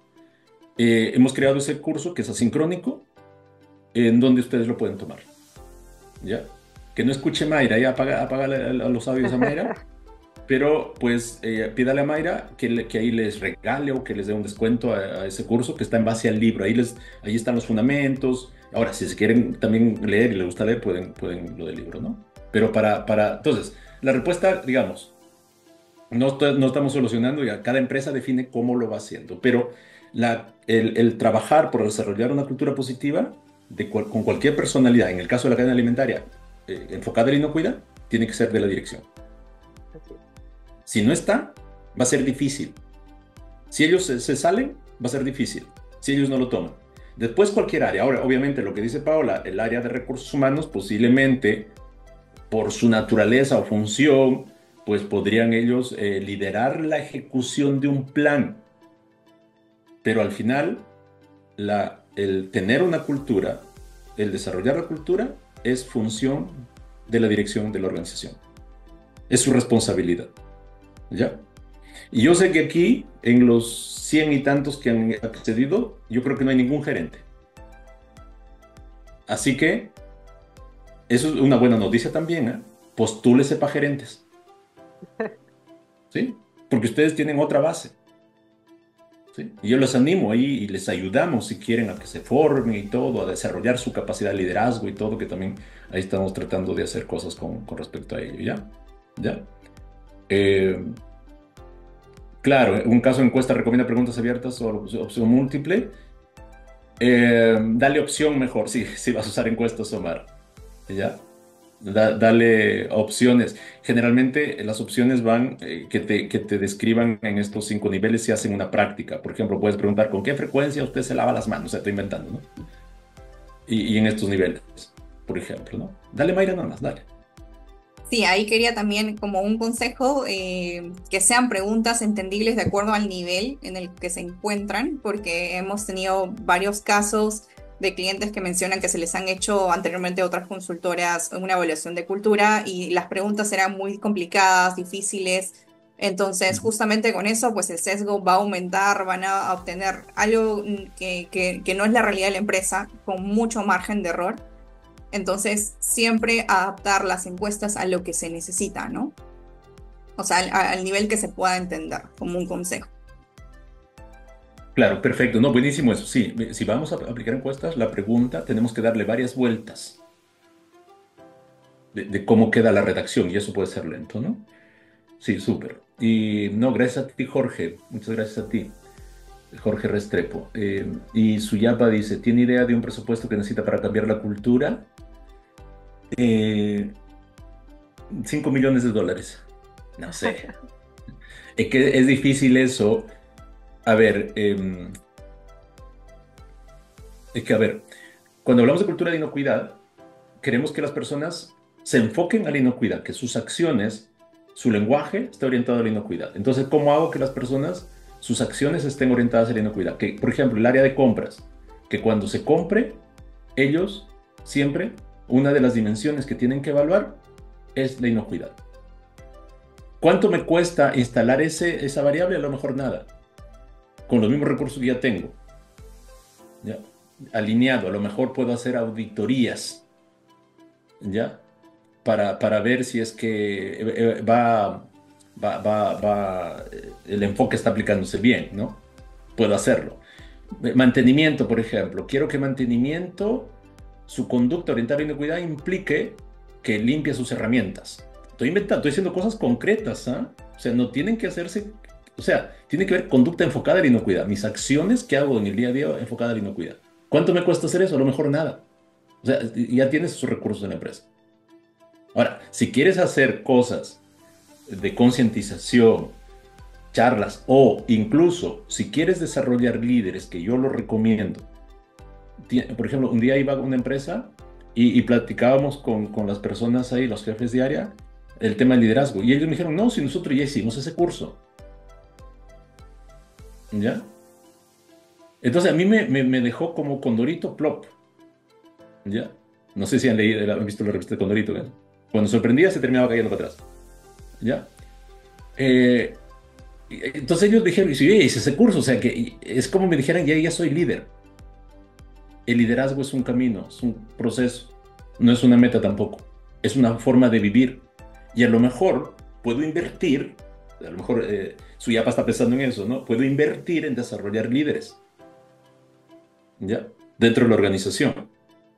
Hemos creado ese curso que es asincrónico, en donde ustedes lo pueden tomar, ¿ya? Que no escuche Mayra, ya apaga los audios a Mayra. Pero pues pídale a Mayra que ahí les regale o que les dé un descuento a ese curso que está en base al libro. Ahí están los fundamentos. Ahora, si se quieren también leer y les gusta leer, pueden lo del libro, ¿no? Pero entonces, la respuesta, digamos, no estamos solucionando, ya cada empresa define cómo lo va haciendo, pero el trabajar por desarrollar una cultura positiva con cualquier personalidad, en el caso de la cadena alimentaria, enfocada en la inocuidad, tiene que ser de la dirección. Así es. Si no está, va a ser difícil. Si ellos se salen, va a ser difícil. Si ellos no lo toman. Después cualquier área. Ahora, obviamente, lo que dice Paola, el área de recursos humanos, posiblemente, por su naturaleza o función, pues podrían ellos liderar la ejecución de un plan. Pero al final, el tener una cultura, el desarrollar la cultura, es función de la dirección de la organización. Es su responsabilidad. ¿Ya? Y yo sé que aquí, en los 100 y tantos que han accedido, yo creo que no hay ningún gerente. Así que eso es una buena noticia también, ¿eh? Postúlese para gerentes, ¿sí? Porque ustedes tienen otra base, ¿sí? Y yo los animo ahí y les ayudamos si quieren a que se formen y todo, a desarrollar su capacidad de liderazgo y todo, que también ahí estamos tratando de hacer cosas con respecto a ello, ¿ya? ¿Ya? Eh, Claro, un caso de encuesta recomienda preguntas abiertas o opción múltiple. Dale opción mejor, sí, si vas a usar encuestas, Omar. ¿Ya? Dale opciones. Generalmente las opciones van que te describan en estos 5 niveles si hacen una práctica. Por ejemplo, puedes preguntar con qué frecuencia usted se lava las manos. O sea, estoy inventando, ¿no? Y en estos niveles, por ejemplo, ¿no? Dale, Mayra, nada más, dale. Sí, ahí quería también como un consejo que sean preguntas entendibles de acuerdo al nivel en el que se encuentran, porque hemos tenido varios casos de clientes que mencionan que se les han hecho anteriormente a otras consultoras una evaluación de cultura y las preguntas eran muy complicadas, difíciles. Entonces, Ujú. justamente con eso, pues el sesgo va a aumentar, van a obtener algo que no es la realidad de la empresa, con mucho margen de error. Entonces, siempre adaptar las encuestas a lo que se necesita, ¿no? O sea, al nivel que se pueda entender, como un consejo. Claro, perfecto. No, buenísimo eso. Sí, si vamos a aplicar encuestas, la pregunta tenemos que darle varias vueltas de cómo queda la redacción y eso puede ser lento, ¿no? Sí, súper. Y no, gracias a ti, Jorge. Muchas gracias a ti, Jorge Restrepo. Y Suyapa dice, ¿tiene idea de un presupuesto que necesita para cambiar la cultura? Eh, 5 millones de dólares. No sé. Es que es difícil eso. A ver, es que a ver, cuando hablamos de cultura de inocuidad, queremos que las personas se enfoquen a la inocuidad, que sus acciones, su lenguaje esté orientado a la inocuidad. Entonces, ¿cómo hago que las personas, sus acciones estén orientadas a la inocuidad? Que, por ejemplo, el área de compras, que cuando se compre, ellos siempre, una de las dimensiones que tienen que evaluar es la inocuidad. ¿Cuánto me cuesta instalar esa variable? A lo mejor nada. Con los mismos recursos que ya tengo. ¿Ya? Alineado, a lo mejor puedo hacer auditorías, ¿ya? Para ver si es que el enfoque está aplicándose bien, ¿no? Puedo hacerlo. Mantenimiento, por ejemplo. Quiero que mantenimiento, su conducta orientada a la inocuidad implique que limpie sus herramientas. Estoy inventando, estoy haciendo cosas concretas, ¿ah? O sea, no tienen que hacerse, o sea, tiene que ver conducta enfocada a la inocuidad. Mis acciones que hago en el día a día enfocadas a la inocuidad. ¿Cuánto me cuesta hacer eso? A lo mejor nada. O sea, ya tienes sus recursos en la empresa. Ahora, si quieres hacer cosas de concientización, charlas o incluso si quieres desarrollar líderes, que yo lo recomiendo. Por ejemplo, un día iba a una empresa y platicábamos con las personas ahí, los jefes de área, el tema del liderazgo. Y ellos me dijeron, no, si nosotros ya hicimos ese curso. ¿Ya? Entonces a mí me dejó como Condorito Plop. ¿Ya? No sé si han visto la revista de Condorito. ¿Ya? Cuando sorprendía se terminaba cayendo para atrás. ¿Ya? Eh, entonces ellos dijeron, si yo ya hice ese curso, o sea que es como me dijeran, ya soy líder. El liderazgo es un camino, es un proceso, no es una meta tampoco, es una forma de vivir. Y a lo mejor puedo invertir, a lo mejor Suyapa está pensando en eso, ¿no? Puedo invertir en desarrollar líderes, ¿ya? Dentro de la organización.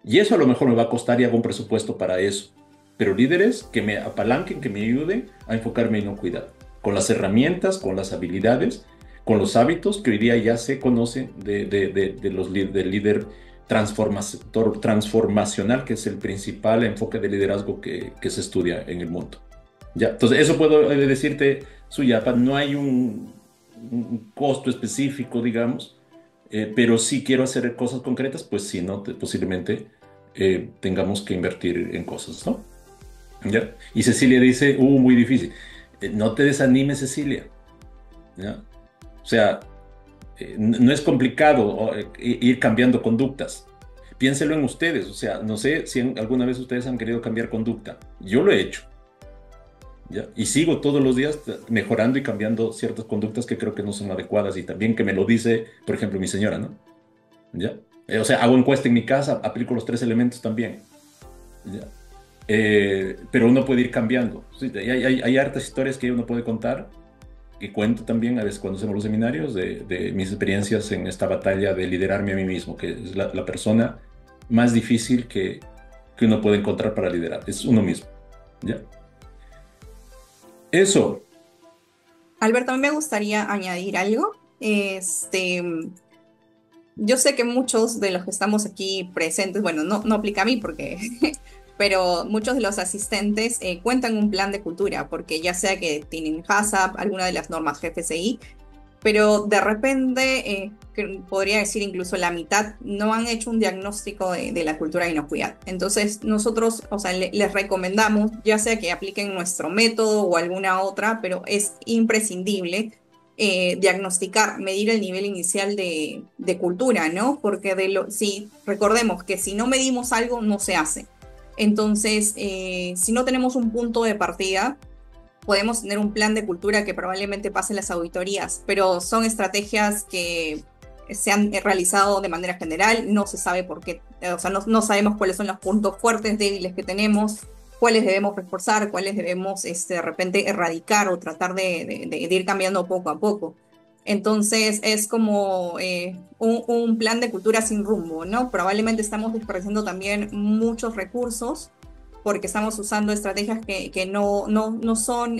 Y eso a lo mejor me va a costar y hago un presupuesto para eso. Pero líderes que me apalanquen, que me ayuden a enfocarme en inocuidad, con las herramientas, con las habilidades, con los hábitos que hoy día ya se conocen del líder transformacional, que es el principal enfoque de liderazgo que se estudia en el mundo. Ya, entonces eso puedo decirte, Suyapa, no hay un costo específico, digamos, pero si quiero hacer cosas concretas, pues sí, ¿no? Posiblemente tengamos que invertir en cosas, ¿no? ¿Ya? Y Cecilia dice, muy difícil. No te desanimes, Cecilia. ¿Ya? O sea, no es complicado ir cambiando conductas. Piénselo en ustedes. O sea, no sé si alguna vez ustedes han querido cambiar conducta. Yo lo he hecho. ¿Ya? Y sigo todos los días mejorando y cambiando ciertas conductas que creo que no son adecuadas y también que me lo dice, por ejemplo, mi señora, ¿no? ¿Ya? O sea, hago encuesta en mi casa, aplico los 3 elementos también. ¿Ya? Pero uno puede ir cambiando. Sí, hay hartas historias que uno puede contar, que cuento también a veces cuando hacemos los seminarios, de mis experiencias en esta batalla de liderarme a mí mismo, que es la persona más difícil que uno puede encontrar para liderar, es uno mismo. ¿Ya? Eso. Alberto, a mí me gustaría añadir algo. Yo sé que muchos de los que estamos aquí presentes, bueno, no aplica a mí porque, pero muchos de los asistentes cuentan un plan de cultura, porque ya sea que tienen HACCP, alguna de las normas GFCI, pero de repente, que podría decir incluso la mitad, no han hecho un diagnóstico de la cultura de inocuidad. Entonces, nosotros, o sea, les recomendamos, ya sea que apliquen nuestro método o alguna otra, pero es imprescindible diagnosticar, medir el nivel inicial de cultura, ¿no? Porque si recordemos que si no medimos algo, no se hace. Entonces, si no tenemos un punto de partida, podemos tener un plan de cultura que probablemente pase las auditorías, pero son estrategias que se han realizado de manera general, no se sabe por qué, o sea, no sabemos cuáles son los puntos fuertes, débiles que tenemos, cuáles debemos reforzar, cuáles debemos de repente erradicar o tratar de ir cambiando poco a poco. Entonces es como un plan de cultura sin rumbo, ¿no? Probablemente estamos desperdiciando también muchos recursos porque estamos usando estrategias que no son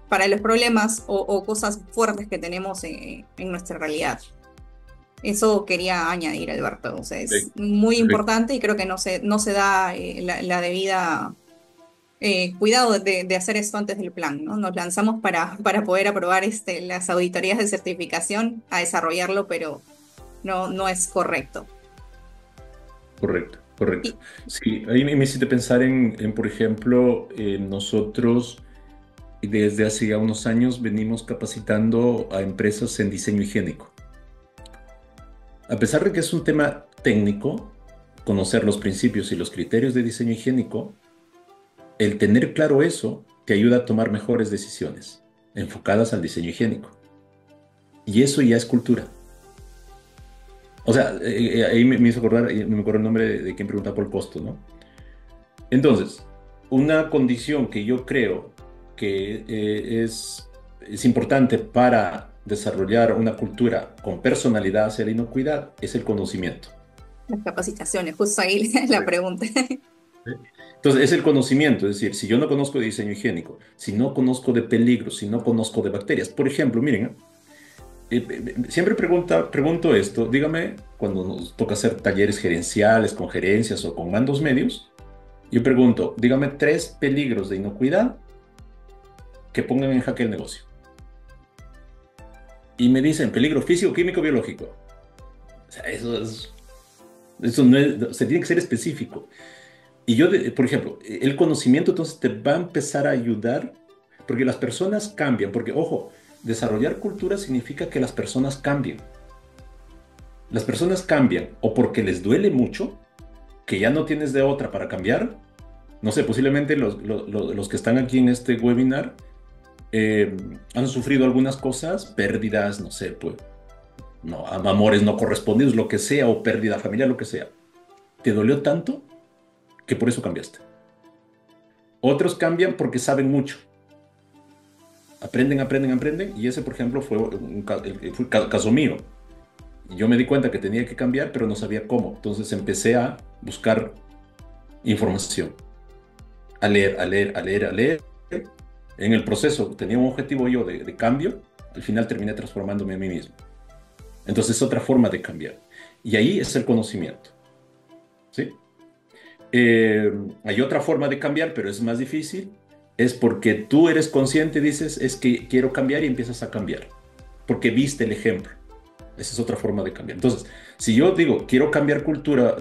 para los problemas o cosas fuertes que tenemos en nuestra realidad. Eso quería añadir, Alberto. O sea, es muy Perfecto. importante y creo que no se da la debida cuidado de hacer esto antes del plan, ¿no? Nos lanzamos para poder aprobar las auditorías de certificación a desarrollarlo, pero no es correcto. Correcto, correcto. Y, Sí, ahí me hiciste pensar por ejemplo, nosotros desde hace ya unos años venimos capacitando a empresas en diseño higiénico. A pesar de que es un tema técnico, conocer los principios y los criterios de diseño higiénico, el tener claro eso te ayuda a tomar mejores decisiones enfocadas al diseño higiénico. Y eso ya es cultura. O sea, ahí me hizo acordar, no me acuerdo el nombre de quien preguntaba por el costo, ¿no? Entonces, una condición que yo creo que es importante para desarrollar una cultura con personalidad hacia la inocuidad es el conocimiento. las capacitaciones, justo ahí la pregunta. ¿Sí? Entonces, es el conocimiento, es decir, si yo no conozco de diseño higiénico, si no conozco de peligros, si no conozco de bacterias, por ejemplo, miren, siempre pregunto esto, dígame, cuando nos toca hacer talleres gerenciales con gerencias o con mandos medios, yo pregunto, dígame 3 peligros de inocuidad que pongan en jaque el negocio. Y me dicen peligro físico, químico, biológico. O sea, eso no es, se tiene que ser específico. Y yo, por ejemplo, el conocimiento entonces te va a empezar a ayudar porque las personas cambian, porque ojo, desarrollar cultura significa que las personas cambien. Las personas cambian o porque les duele mucho, que ya no tienes de otra para cambiar. No sé, posiblemente los que están aquí en este webinar han sufrido algunas cosas, pérdidas, no sé, pues, no, amores no correspondidos, lo que sea, o pérdida familiar, lo que sea. Te dolió tanto que por eso cambiaste. Otros cambian porque saben mucho. Aprenden, y ese, por ejemplo, fue fue caso mío. Yo me di cuenta que tenía que cambiar, pero no sabía cómo. Entonces empecé a buscar información, a leer. En el proceso tenía un objetivo yo de cambio, al final terminé transformándome a mí mismo. Entonces es otra forma de cambiar. Y ahí es el conocimiento. ¿Sí? Hay otra forma de cambiar, pero es más difícil. Es porque tú eres consciente y dices, es que quiero cambiar y empiezas a cambiar. Porque viste el ejemplo. Esa es otra forma de cambiar. Entonces, si yo digo, quiero cambiar cultura,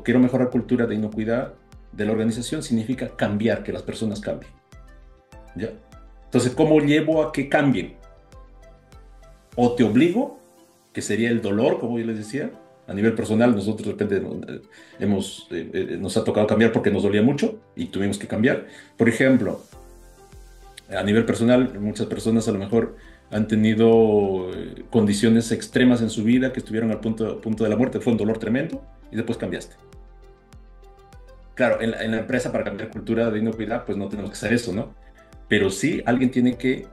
quiero mejorar cultura de inocuidad de la organización, significa cambiar, que las personas cambien. ¿Ya? Entonces, ¿cómo llevo a que cambien? O te obligo, que sería el dolor, como yo les decía. A nivel personal, nosotros de repente nos ha tocado cambiar porque nos dolía mucho y tuvimos que cambiar. Por ejemplo, a nivel personal, muchas personas a lo mejor han tenido condiciones extremas en su vida que estuvieron al punto de la muerte. Fue un dolor tremendo y después cambiaste. Claro, en la empresa para cambiar cultura de inocuidad, pues no tenemos que hacer eso, ¿no? Pero sí, alguien tiene que,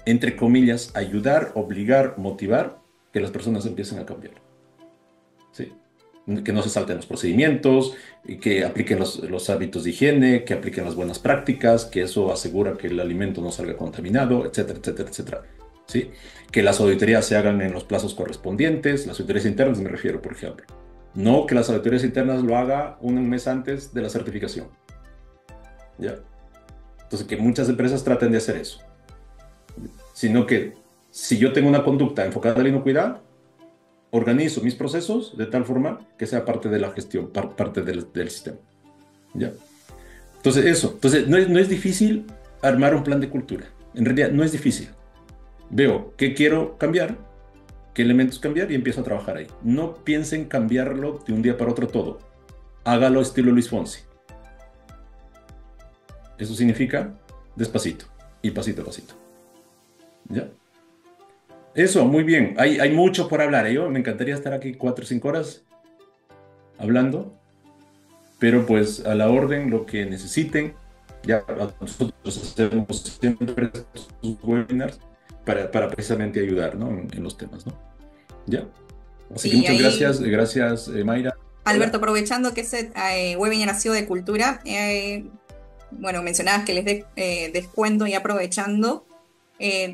entre comillas, ayudar, obligar, motivar que las personas empiecen a cambiar. ¿Sí? Que no se salten los procedimientos, y que apliquen los hábitos de higiene, que apliquen las buenas prácticas, que eso asegura que el alimento no salga contaminado, etcétera, etcétera, etcétera. ¿Sí? Que las auditorías se hagan en los plazos correspondientes, las auditorías internas me refiero, por ejemplo. No que las auditorías internas lo haga un mes antes de la certificación. ¿Ya? Entonces, que muchas empresas traten de hacer eso. Sino que si yo tengo una conducta enfocada en la inocuidad, organizo mis procesos de tal forma que sea parte de la gestión, parte del sistema. ¿Ya? Entonces, eso. Entonces, no es difícil armar un plan de cultura. En realidad, no es difícil. Veo qué quiero cambiar, qué elementos cambiar y empiezo a trabajar ahí. No piensen cambiarlo de un día para otro todo. Hágalo estilo Luis Fonsi. Eso significa despacito y pasito a pasito. ¿Ya? Eso, muy bien. Hay mucho por hablar. Yo me encantaría estar aquí 4 o 5 horas hablando, pero pues a la orden, lo que necesiten. Ya nosotros hacemos siempre estos webinars para precisamente ayudar, ¿no? En los temas, ¿no? ¿Ya? Así que Sí, muchas ahí, gracias, Mayra. Alberto, Hola. aprovechando que ese webinar ha sido de cultura, bueno, mencionabas que les dé descuento y aprovechando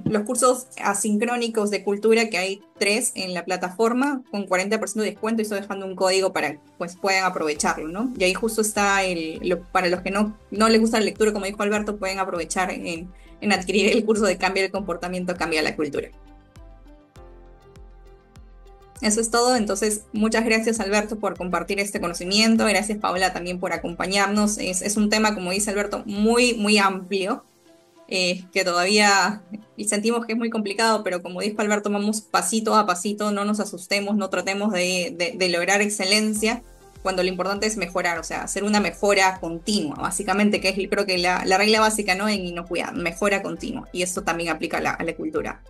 los cursos asincrónicos de cultura, que hay 3 en la plataforma, con 40% de descuento, y estoy dejando un código para que pues, puedan aprovecharlo, ¿no? Y ahí justo está, para los que no les gusta la lectura, como dijo Alberto, pueden aprovechar en adquirir el curso de Cambia el comportamiento, cambia la cultura. Eso es todo. Entonces, muchas gracias, Alberto, por compartir este conocimiento. Gracias, Paola, también por acompañarnos. Es un tema, como dice Alberto, muy, muy amplio, que todavía y sentimos que es muy complicado, pero como dijo Alberto, vamos pasito a pasito, no nos asustemos, no tratemos de lograr excelencia, cuando lo importante es mejorar, o sea, hacer una mejora continua, básicamente, que es creo que la regla básica, ¿no? En inocuidad, mejora continua. Y esto también aplica a la cultura.